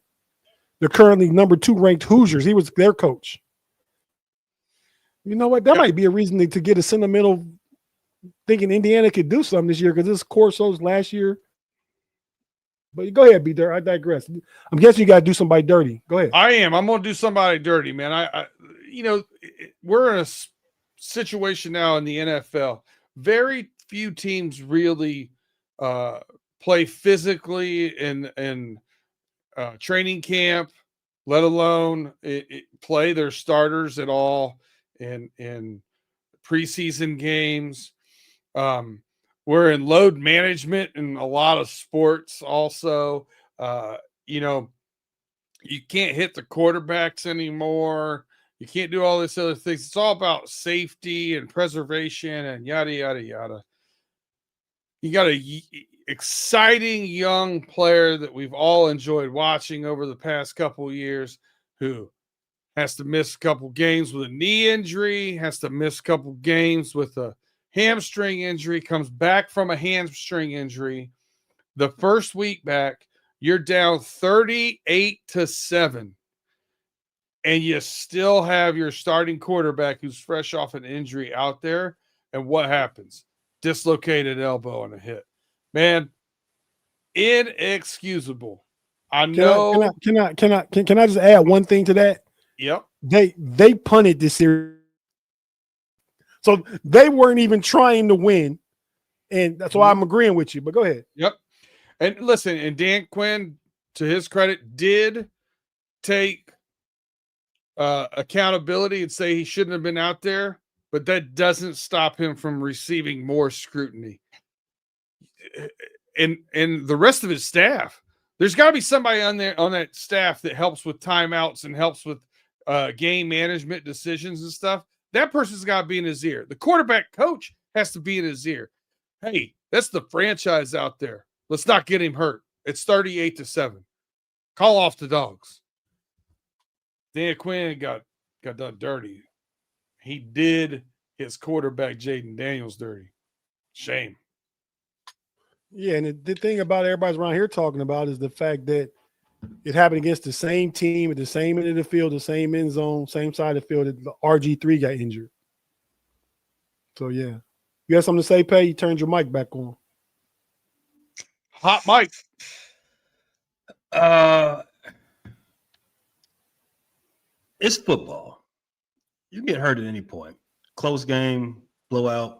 They're currently number 2 ranked Hoosiers. He was their coach. You know what? That might be a reason to get a sentimental thinking Indiana could do something this year because this Corso's last year. But go ahead, B-Dirt. I digress. I'm guessing you got to do somebody dirty. Go ahead. I am. I'm going to do somebody dirty, man. I we're in a situation now in the NFL. Very few teams really play physically in training camp, let alone play their starters at all in preseason games. We're in load management in a lot of sports also. You can't hit the quarterbacks anymore. You can't do all this other things. It's all about safety and preservation and yada, yada, yada. You got a exciting young player that we've all enjoyed watching over the past couple of years who has to miss a couple games with a knee injury, has to miss a couple games with a hamstring injury, comes back from a hamstring injury. The first week back, you're down 38-7, and you still have your starting quarterback who's fresh off an injury out there. And what happens? Dislocated elbow and a hit. Man, inexcusable. I know. Can I just add one thing to that? Yep. They punted this series. So they weren't even trying to win. And that's why I'm agreeing with you. But go ahead. Yep. And listen, and Dan Quinn, to his credit, did take accountability and say he shouldn't have been out there, but that doesn't stop him from receiving more scrutiny. And the rest of his staff, there's got to be somebody on that staff that helps with timeouts and helps with game management decisions and stuff. That person's got to be in his ear. The quarterback coach has to be in his ear. Hey, that's the franchise out there. Let's not get him hurt. It's 38-7. Call off the dogs. Dan Quinn got done dirty. He did his quarterback Jaden Daniels dirty. Shame. Yeah, and the thing about everybody's around here talking about is the fact that it happened against the same team at the same end of the field, the same end zone, same side of the field. The RG3 got injured. So, yeah. You got something to say, Pay? You turned your mic back on. Hot mic. It's football. You can get hurt at any point. Close game, blowout.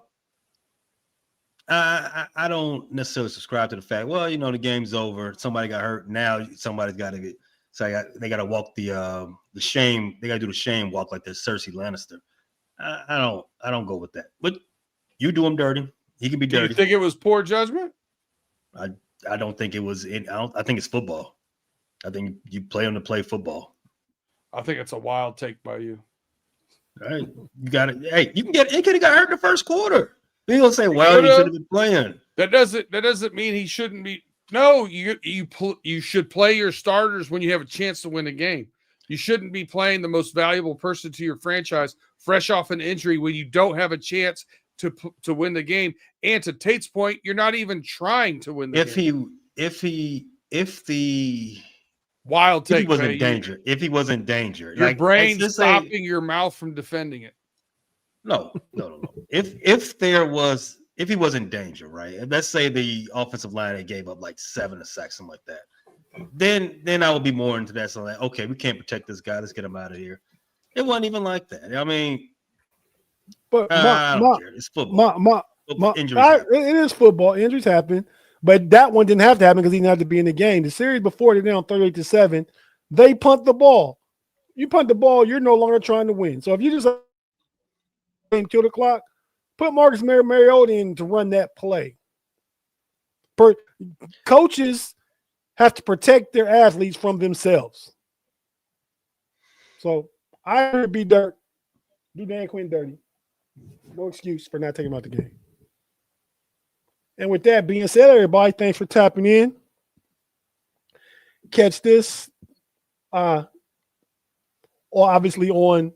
I don't necessarily subscribe to the fact, well, the game's over. Somebody got hurt. Now somebody's got to they got to walk the shame. They got to do the shame walk like this Cersei Lannister. I don't go with that. But you do him dirty. He can be dirty. Do you think it was poor judgment? I don't think it was. I think it's football. I think you play them to play football. I think it's a wild take by you. All right, you got it. Hey, you can get. It could have got hurt in the first quarter. They gonna say, "Well, he should have been playing." That doesn't mean he shouldn't be. No, you should play your starters when you have a chance to win a game. You shouldn't be playing the most valuable person to your franchise fresh off an injury when you don't have a chance to win the game. And to Tate's point, you're not even trying to win the game. If the wild take, if he wasn't in danger, if he wasn't in danger, your brain's stopping your mouth from defending it. No. If he was in danger, right? Let's say the offensive line gave up like 7 sacks, something like that. Then I would be more into that. So like, okay, we can't protect this guy. Let's get him out of here. It wasn't even like that. I mean, but I don't care. It's football. It is football. Injuries happen, but that one didn't have to happen because he didn't have to be in the game. The series before, they're down 38-7. They punt the ball. You punt the ball, you're no longer trying to win. So if you just kill the clock, put Marcus Mariota in to run that play. Coaches have to protect their athletes from themselves. So I would be dirt. Do Dan Quinn dirty. No excuse for not taking him out the game. And with that being said, everybody, thanks for tapping in. Catch this obviously on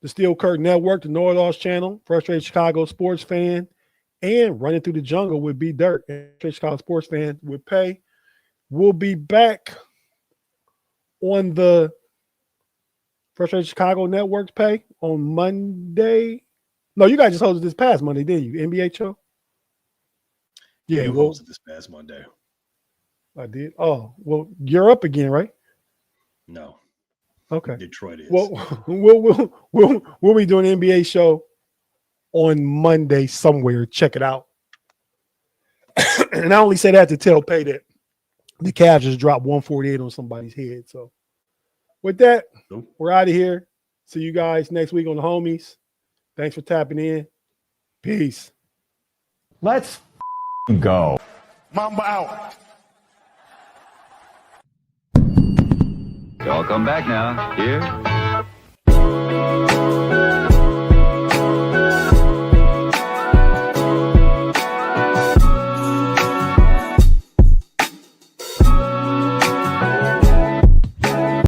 the Steel Curtain Network, the Know-It-Alls channel, Frustrated Chicago Sports Fan, and Running Through the Jungle with B Dirt, and Frustrated Chicago Sports Fan with Pay. We'll be back on the Frustrated Chicago Network's Pay on Monday. No, you guys just hosted this past Monday, didn't you? NBA show? Yeah, you hosted this past Monday. I did. Oh, well, you're up again, right? No. Okay. Detroit is. Well, we'll be doing an NBA show on Monday somewhere. Check it out. And I only say that to tell Pay that the Cavs just dropped 148 on somebody's head. So with that, we're out of here. See you guys next week on the homies. Thanks for tapping in. Peace. Let's go. Mamba out. Y'all come back now. Here